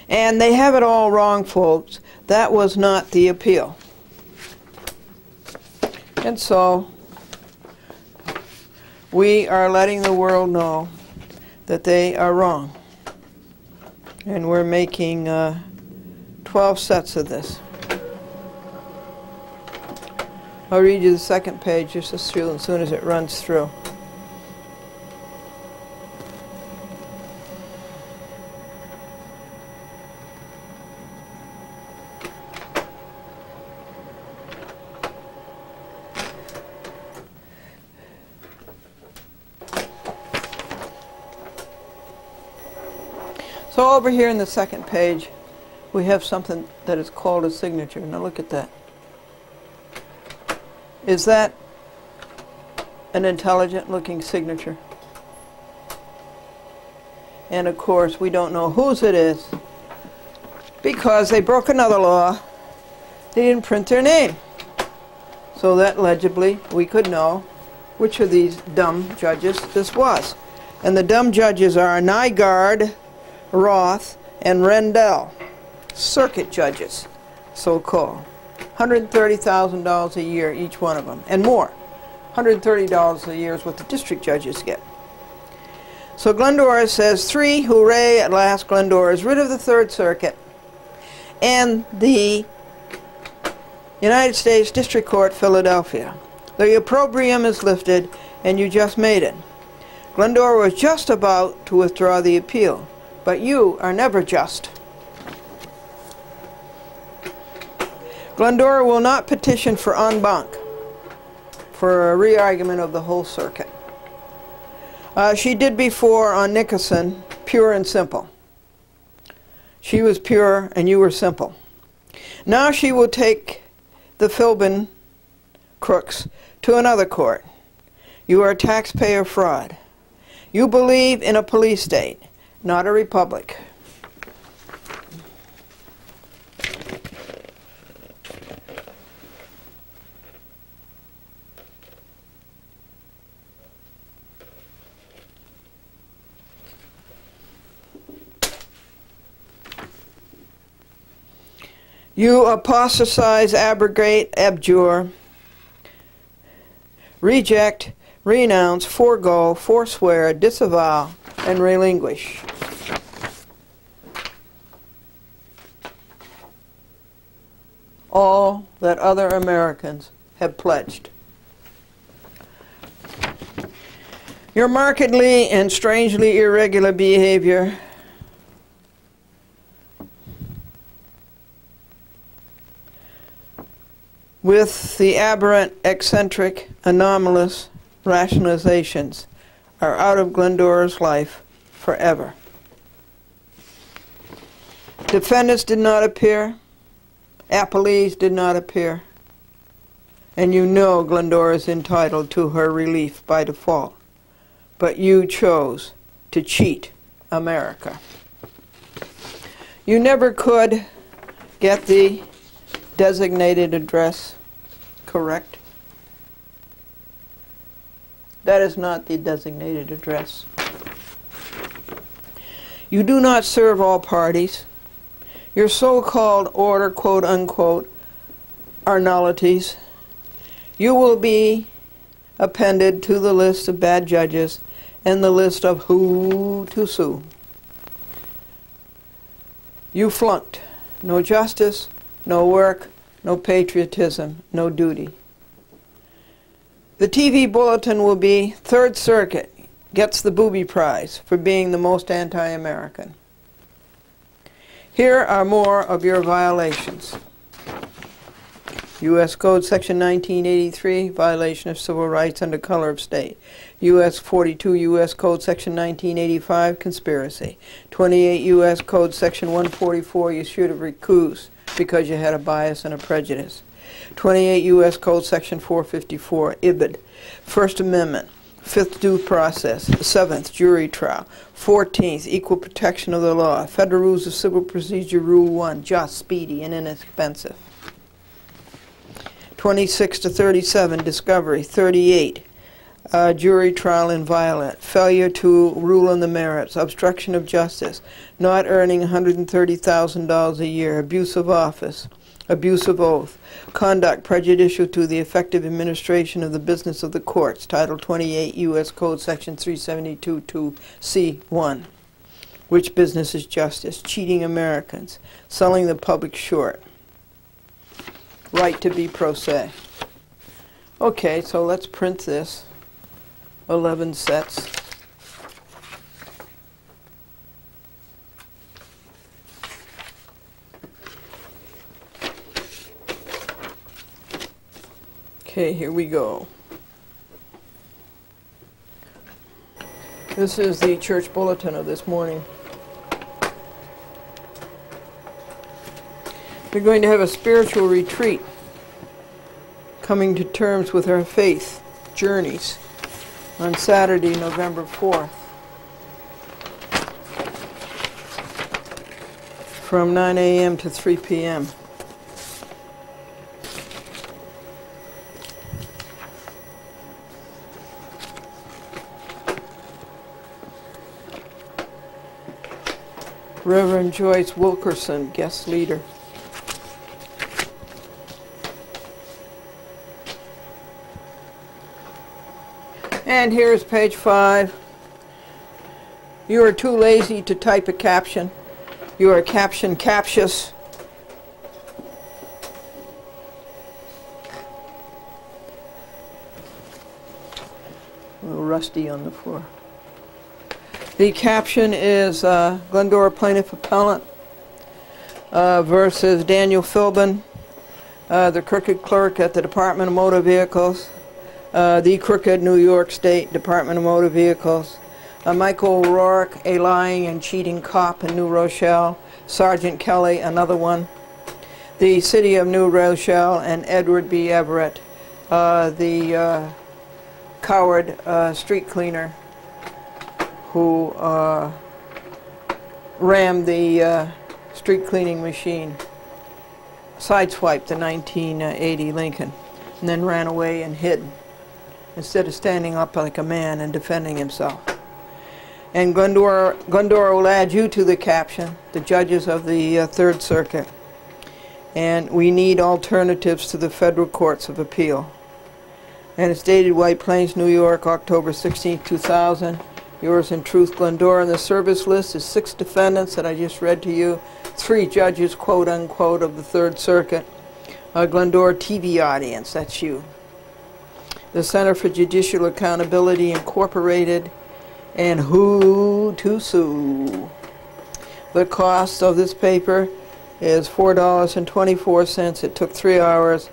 And they have it all wrong, folks. That was not the appeal. And so we are letting the world know that they are wrong. And we're making 12 sets of this. I'll read you the second page just as soon as it runs through. So over here in the second page, we have something that is called a signature. Now look at that. Is that an intelligent-looking signature? And of course, we don't know whose it is because they broke another law. They didn't print their name. So that legibly, we could know which of these dumb judges this was. And the dumb judges are Nygaard, Roth, and Rendell, circuit judges, so-called. $130,000 a year, each one of them, and more. $130 a year is what the district judges get. So Glendora says, 3, hooray, at last Glendora is rid of the Third Circuit. And the United States District Court, Philadelphia. The opprobrium is lifted, and you just made it. Glendora was just about to withdraw the appeal. But you are never just. Glendora will not petition for en banc, for a re-argument of the whole circuit. She did before on Nickerson, pure and simple. She was pure and you were simple. Now she will take the Philbin crooks to another court. You are taxpayer fraud. You believe in a police state, not a republic. You apostatize, abrogate, abjure, reject, renounce, forego, forswear, disavow, and relinquish. All that other Americans have pledged. Your markedly and strangely irregular behavior with the aberrant, eccentric, anomalous rationalizations are out of Glendora's life forever. Defendants did not appear. Appellees did not appear. And you know Glendora is entitled to her relief by default. But you chose to cheat America. You never could get the designated address correct. That is not the designated address. You do not serve all parties. Your so-called order, quote unquote, are nullities. You will be appended to the list of bad judges and the list of who to sue. You flunked. No justice, no work, no patriotism, no duty. The TV bulletin will be Third Circuit gets the booby prize for being the most anti-American. Here are more of your violations. U.S. Code Section 1983, violation of civil rights under color of state. U.S. 42 U.S. Code Section 1985, conspiracy. 28 U.S. Code Section 144, you should have recused because you had a bias and a prejudice. 28 U.S. Code Section 454, IBID. First Amendment. 5th, due process. 7th, jury trial. 14th, equal protection of the law. Federal Rules of Civil Procedure, Rule 1, just, speedy, and inexpensive. 26 to 37, discovery. 38, jury trial inviolate. Failure to rule on the merits. Obstruction of justice. Not earning $130,000 a year. Abuse of office. Abuse of oath. Conduct prejudicial to the effective administration of the business of the courts. Title 28 U.S. Code Section 372 C1. Which business is justice? Cheating Americans. Selling the public short. Right to be pro se. Okay, so let's print this. 11 sets. Okay, here we go. This is the church bulletin of this morning. We're going to have a spiritual retreat, coming to terms with our faith journeys, on Saturday, November 4th, from 9 a.m. to 3 p.m. Reverend Joyce Wilkerson, guest leader. And here's page 5. You are too lazy to type a caption. You are caption captious. A little rusty on the floor. The caption is Glendora Plaintiff Appellant versus Daniel Philbin, the crooked clerk at the Department of Motor Vehicles, the crooked New York State Department of Motor Vehicles, Michael O'Rourke, a lying and cheating cop in New Rochelle, Sergeant Kelly, another one, the City of New Rochelle, and Edward B. Everett, the coward street cleaner who rammed the street cleaning machine, sideswiped the 1980 Lincoln, and then ran away and hid instead of standing up like a man and defending himself. And Glendora will add you to the caption, the judges of the Third Circuit. And we need alternatives to the federal courts of appeal. And it's dated White Plains, New York, October 16, 2000. Yours in truth, Glendora. And the service list is 6 defendants that I just read to you, 3 judges, quote unquote, of the Third Circuit. Glendora TV audience, that's you. The Center for Judicial Accountability Incorporated, and who to sue. The cost of this paper is $4.24. It took 3 hours.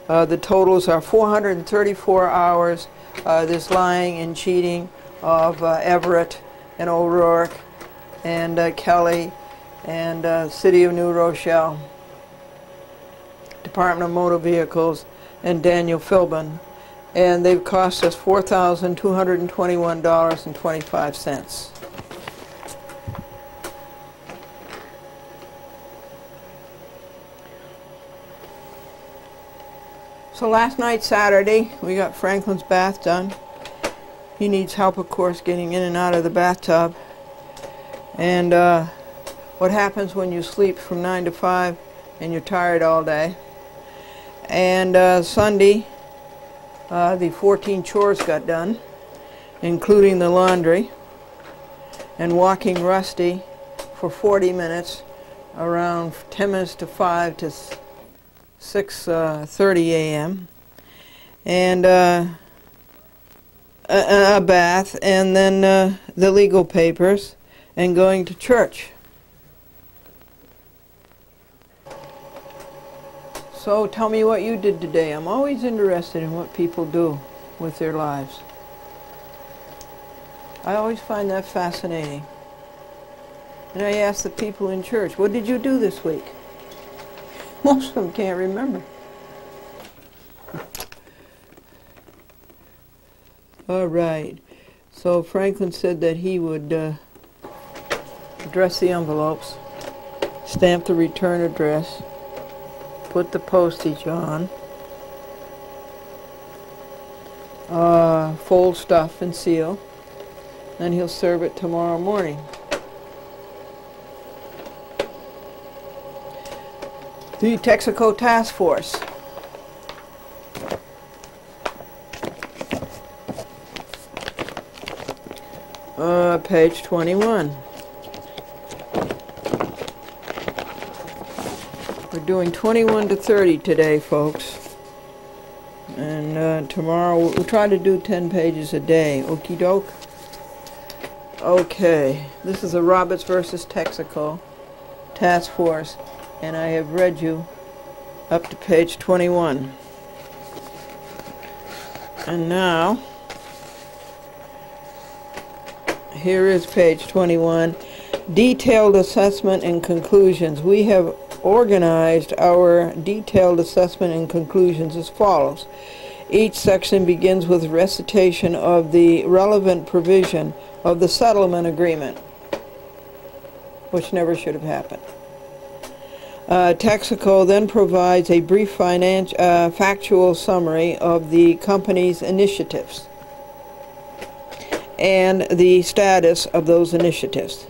The totals are 434 hours. This lying and cheating of Everett and O'Rourke and Kelly and City of New Rochelle, Department of Motor Vehicles, and Daniel Philbin. And they've cost us $4,221.25. So last night, Saturday, we got Franklin's bath done. He needs help, of course, getting in and out of the bathtub. And what happens when you sleep from 9 to 5 and you're tired all day. And Sunday, the 14 chores got done, including the laundry, and walking Rusty for 40 minutes, around 10 minutes to 5 to 6:30 a.m. and a bath, and then the legal papers, and going to church. So tell me what you did today. I'm always interested in what people do with their lives. I always find that fascinating. And I ask the people in church, what did you do this week? Most of them can't remember. All right. So Franklin said that he would address the envelopes, stamp the return address, put the postage on, fold stuff and seal, then he'll serve it tomorrow morning. The Texaco Task Force. Page 21. We're doing 21 to 30 today, folks. And tomorrow we'll try to do 10 pages a day. Okie doke. Okay, this is a Roberts versus Texaco Task Force, and I have read you up to page 21. And now, here is page 21, detailed assessment and conclusions. We have organized our detailed assessment and conclusions as follows. Each section begins with recitation of the relevant provision of the settlement agreement, which never should have happened. Texaco then provides a brief factual summary of the company's initiatives and the status of those initiatives.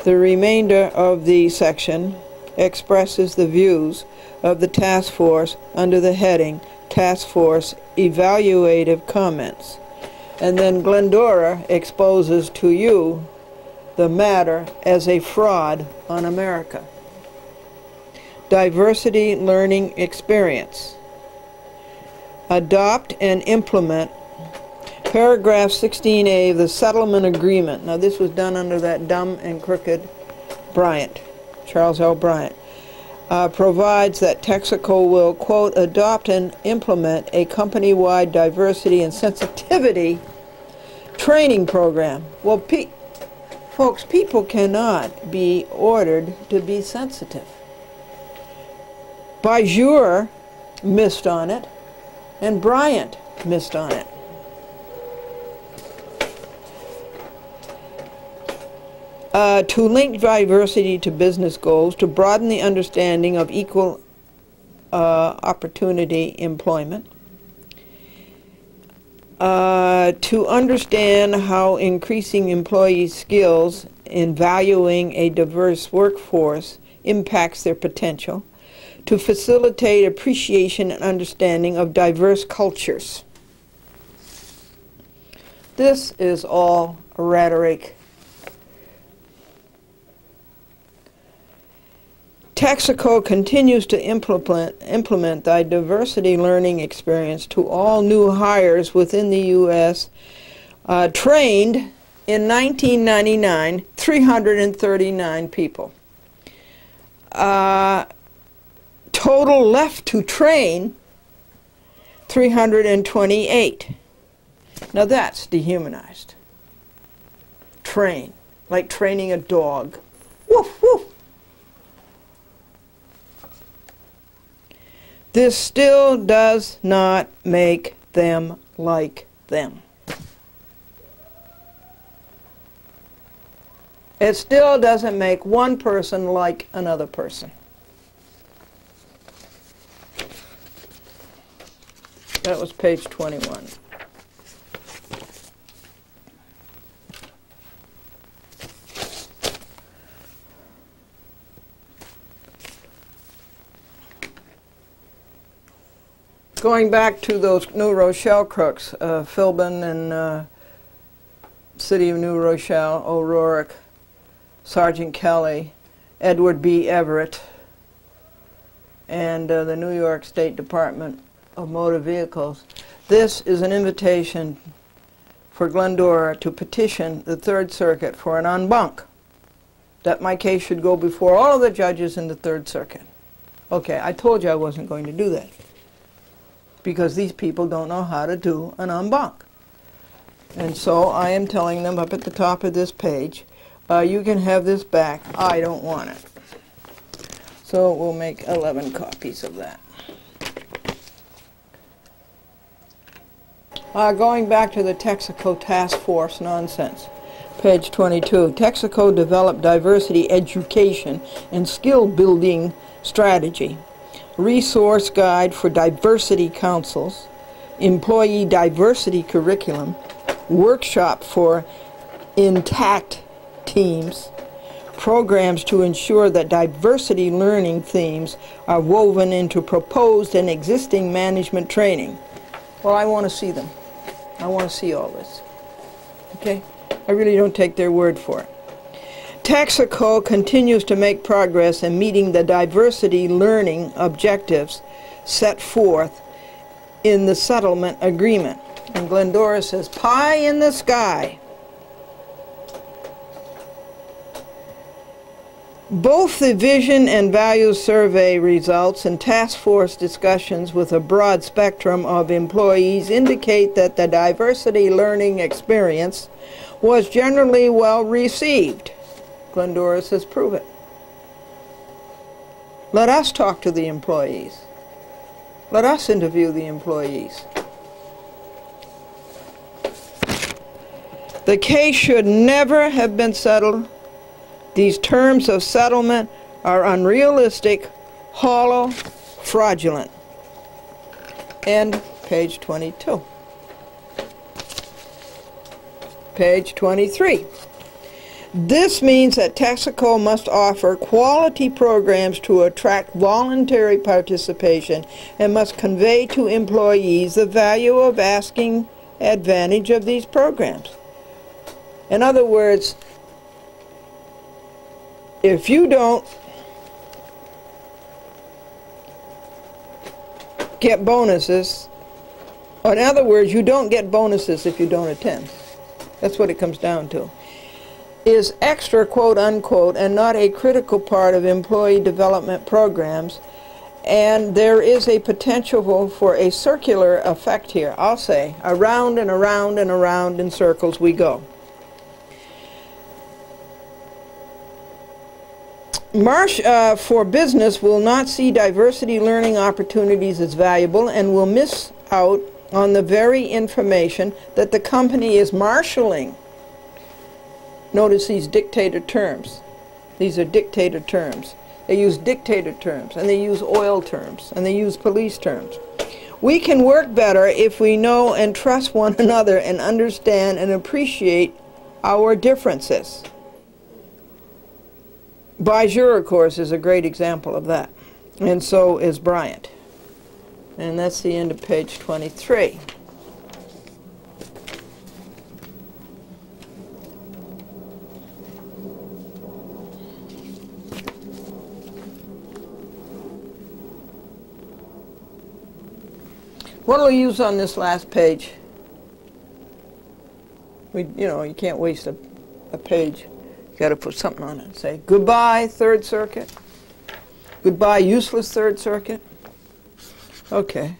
The remainder of the section expresses the views of the task force under the heading Task Force Evaluative Comments. And then Glendora exposes to you the matter as a fraud on America. Diversity learning experience. Adopt and implement paragraph 16A of the settlement agreement. Now this was done under that dumb and crooked Bryant, Charles L. Bryant. Provides that Texaco will, quote, adopt and implement a company-wide diversity and sensitivity training program. Well, folks, people cannot be ordered to be sensitive. Bajur missed on it, and Bryant missed on it. To link diversity to business goals, to broaden the understanding of equal opportunity employment, to understand how increasing employee skills in valuing a diverse workforce impacts their potential, to facilitate appreciation and understanding of diverse cultures. This is all rhetoric. Texaco continues to implement the diversity learning experience to all new hires within the U.S. Trained in 1999, 339 people. Total left to train, 328. Now that's dehumanized. Train, like training a dog. Woof, woof. This still does not make them like them. It still doesn't make one person like another person. That was page 21. Going back to those New Rochelle crooks, Philbin and City of New Rochelle, O'Rourke, Sergeant Kelly, Edward B. Everett, and the New York State Department of Motor Vehicles. This is an invitation for Glendora to petition the Third Circuit for an en banc, that my case should go before all of the judges in the Third Circuit. Okay, I told you I wasn't going to do that, because these people don't know how to do an en banc. And so I am telling them up at the top of this page, you can have this back, I don't want it. So we'll make 11 copies of that. Going back to the Texaco Task Force nonsense, page 22. Texaco developed diversity education and skill building strategy, resource guide for diversity councils, employee diversity curriculum, workshop for intact teams, programs to ensure that diversity learning themes are woven into proposed and existing management training. Well, I want to see them. I want to see all this. Okay? I really don't take their word for it. Texaco continues to make progress in meeting the diversity learning objectives set forth in the settlement agreement. And Glendora says, pie in the sky. Both the Vision and Values Survey results and task force discussions with a broad spectrum of employees indicate that the diversity learning experience was generally well received. Glendora says, prove it. Let us talk to the employees. Let us interview the employees. The case should never have been settled. These terms of settlement are unrealistic, hollow, fraudulent. End page 22. Page 23. This means that Texaco must offer quality programs to attract voluntary participation and must convey to employees the value of asking advantage of these programs. In other words, if you don't get bonuses, or in other words, you don't get bonuses if you don't attend. That's what it comes down to. Is extra, quote unquote, and not a critical part of employee development programs, and there is a potential for a circular effect here. I'll say, around and around and around in circles we go. Marsh for Business will not see diversity learning opportunities as valuable and will miss out on the very information that the company is marshalling. Notice these dictator terms. These are dictator terms. They use dictator terms, and they use oil terms, and they use police terms. We can work better if we know and trust one another and understand and appreciate our differences. Bijur, of course, is a great example of that, and so is Bryant. And that's the end of page 23. What will we use on this last page? You can't waste a page. You got to put something on it. Say, goodbye, Third Circuit. Goodbye, useless Third Circuit. Okay.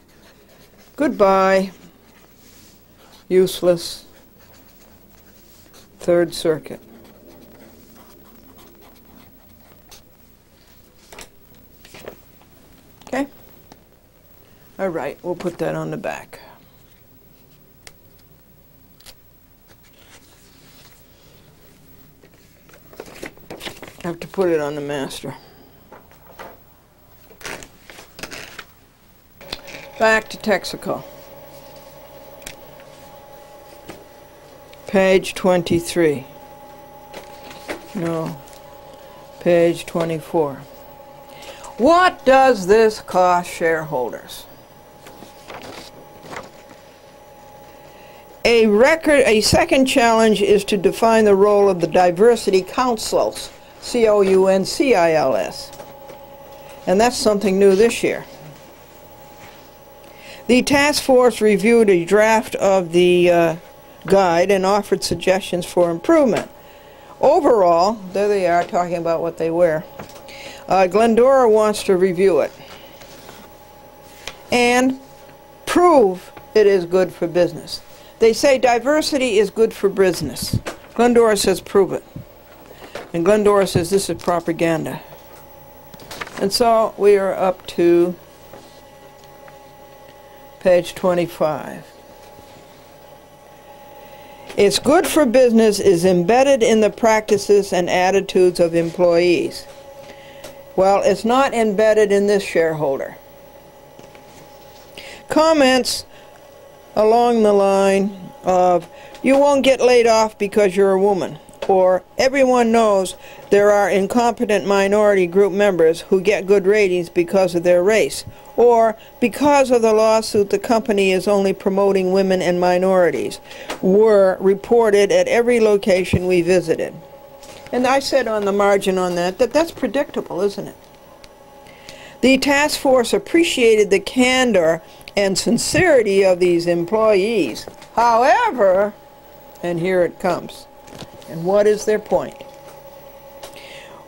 Goodbye, useless Third Circuit. Okay? All right, we'll put that on the back. I have to put it on the master. Back to Texaco. Page 23. No, page 24. What does this cost shareholders? A second challenge is to define the role of the diversity councils, COUNCILS. And that's something new this year. The task force reviewed a draft of the guide and offered suggestions for improvement. Overall, there they are talking about what they wear. Glendora wants to review it and prove it is good for business. They say diversity is good for business. Glendora says prove it. And Glendora says this is propaganda. And so we are up to page 25. It's good for business is embedded in the practices and attitudes of employees. Well, it's not embedded in this shareholder. Comments along the line of, you won't get laid off because you're a woman, or everyone knows there are incompetent minority group members who get good ratings because of their race, or because of the lawsuit the company is only promoting women and minorities, were reported at every location we visited. And I said on the margin on that that's predictable, isn't it? The task force appreciated the candor and sincerity of these employees. However, and here it comes, and what is their point?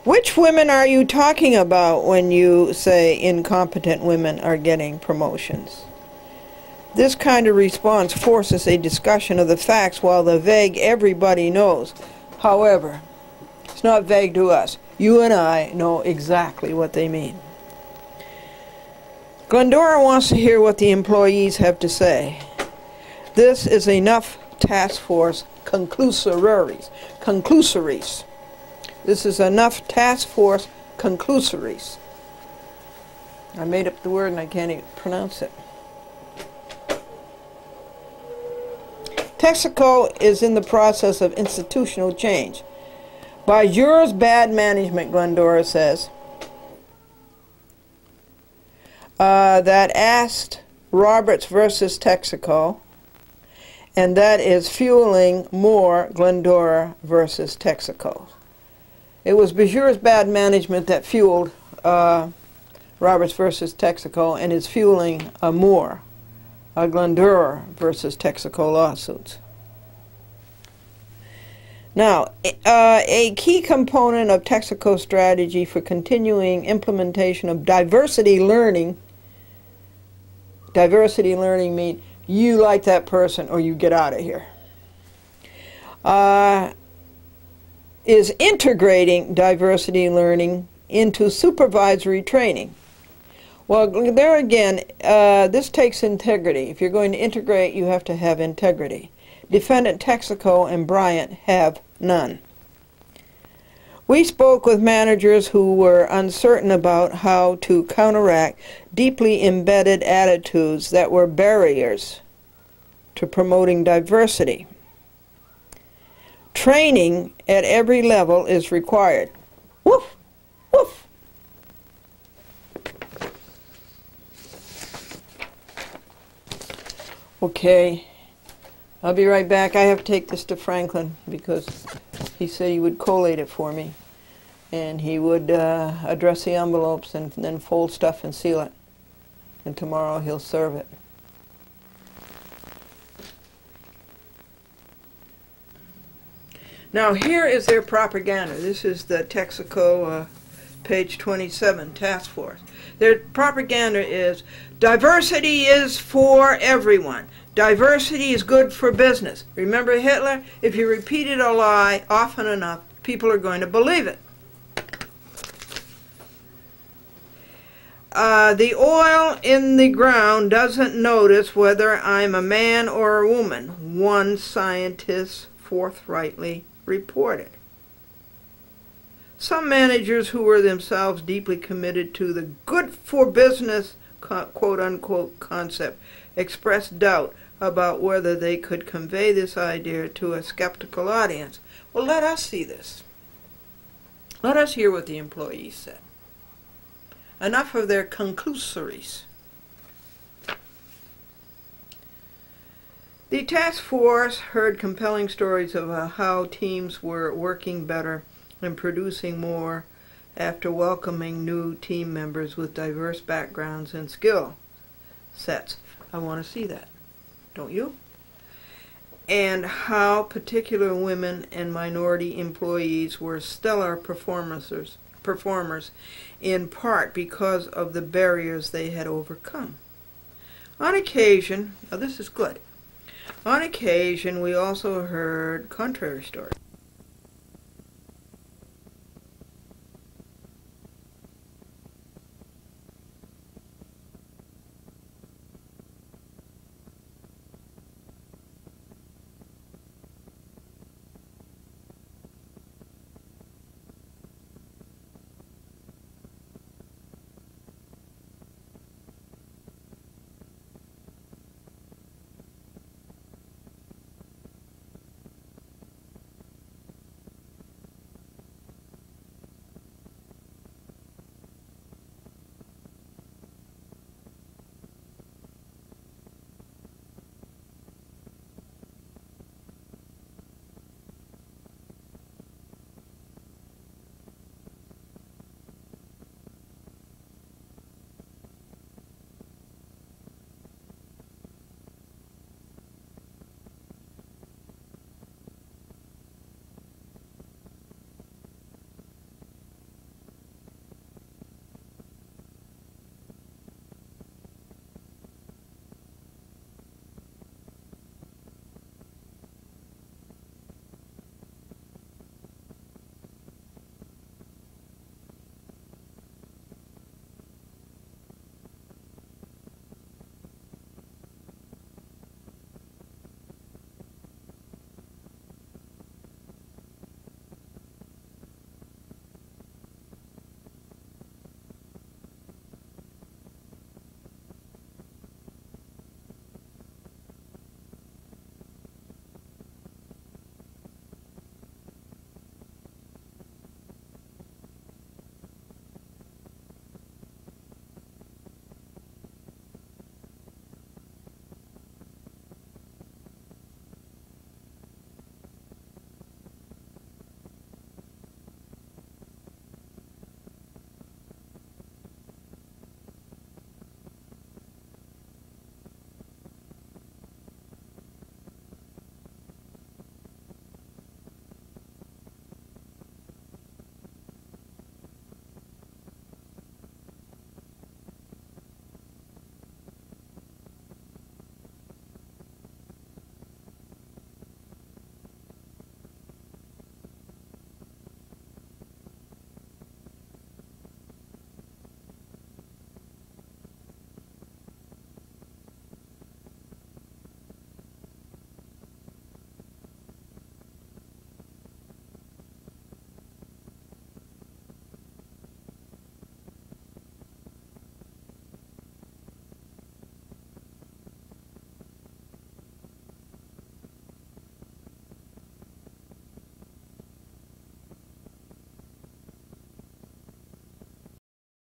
Which women are you talking about when you say incompetent women are getting promotions? This kind of response forces a discussion of the facts while the vague everybody knows. However, it's not vague to us. You and I know exactly what they mean. Glendora wants to hear what the employees have to say. This is enough task force conclusories. This is enough task force conclusories. I made up the word and I can't even pronounce it. Texaco is in the process of institutional change. By jurors' bad management, Glendora says, that asked Roberts versus Texaco, and that is fueling more Glendora versus Texaco. It was Bajour's bad management that fueled Roberts versus Texaco and is fueling more Glendora versus Texaco lawsuits. Now, a key component of Texaco's strategy for continuing implementation of diversity learning means you like that person or you get out of here, is integrating diversity learning into supervisory training. Well, there again, this takes integrity. If you're going to integrate, you have to have integrity. Defendant Texaco and Bryant have none. We spoke with managers who were uncertain about how to counteract deeply embedded attitudes that were barriers to promoting diversity. Training at every level is required. Woof! Woof! Okay, I'll be right back. I have to take this to Franklin because he said he would collate it for me. And he would address the envelopes and then fold stuff and seal it. And tomorrow he'll serve it. Now here is their propaganda. This is the Texaco page 27 task force. Their propaganda is diversity is for everyone. Diversity is good for business. Remember Hitler? If you repeated a lie often enough, people are going to believe it. The oil in the ground doesn't notice whether I'm a man or a woman, one scientist forthrightly reported. Some managers who were themselves deeply committed to the good for business quote-unquote concept expressed doubt about whether they could convey this idea to a skeptical audience. Well, let us see this. Let us hear what the employees said. Enough of their conclusories. The task force heard compelling stories of how teams were working better and producing more after welcoming new team members with diverse backgrounds and skill sets. I want to see that. Don't you? And how particular women and minority employees were stellar performers in part because of the barriers they had overcome. On occasion, this is good. On occasion, we also heard contrary stories.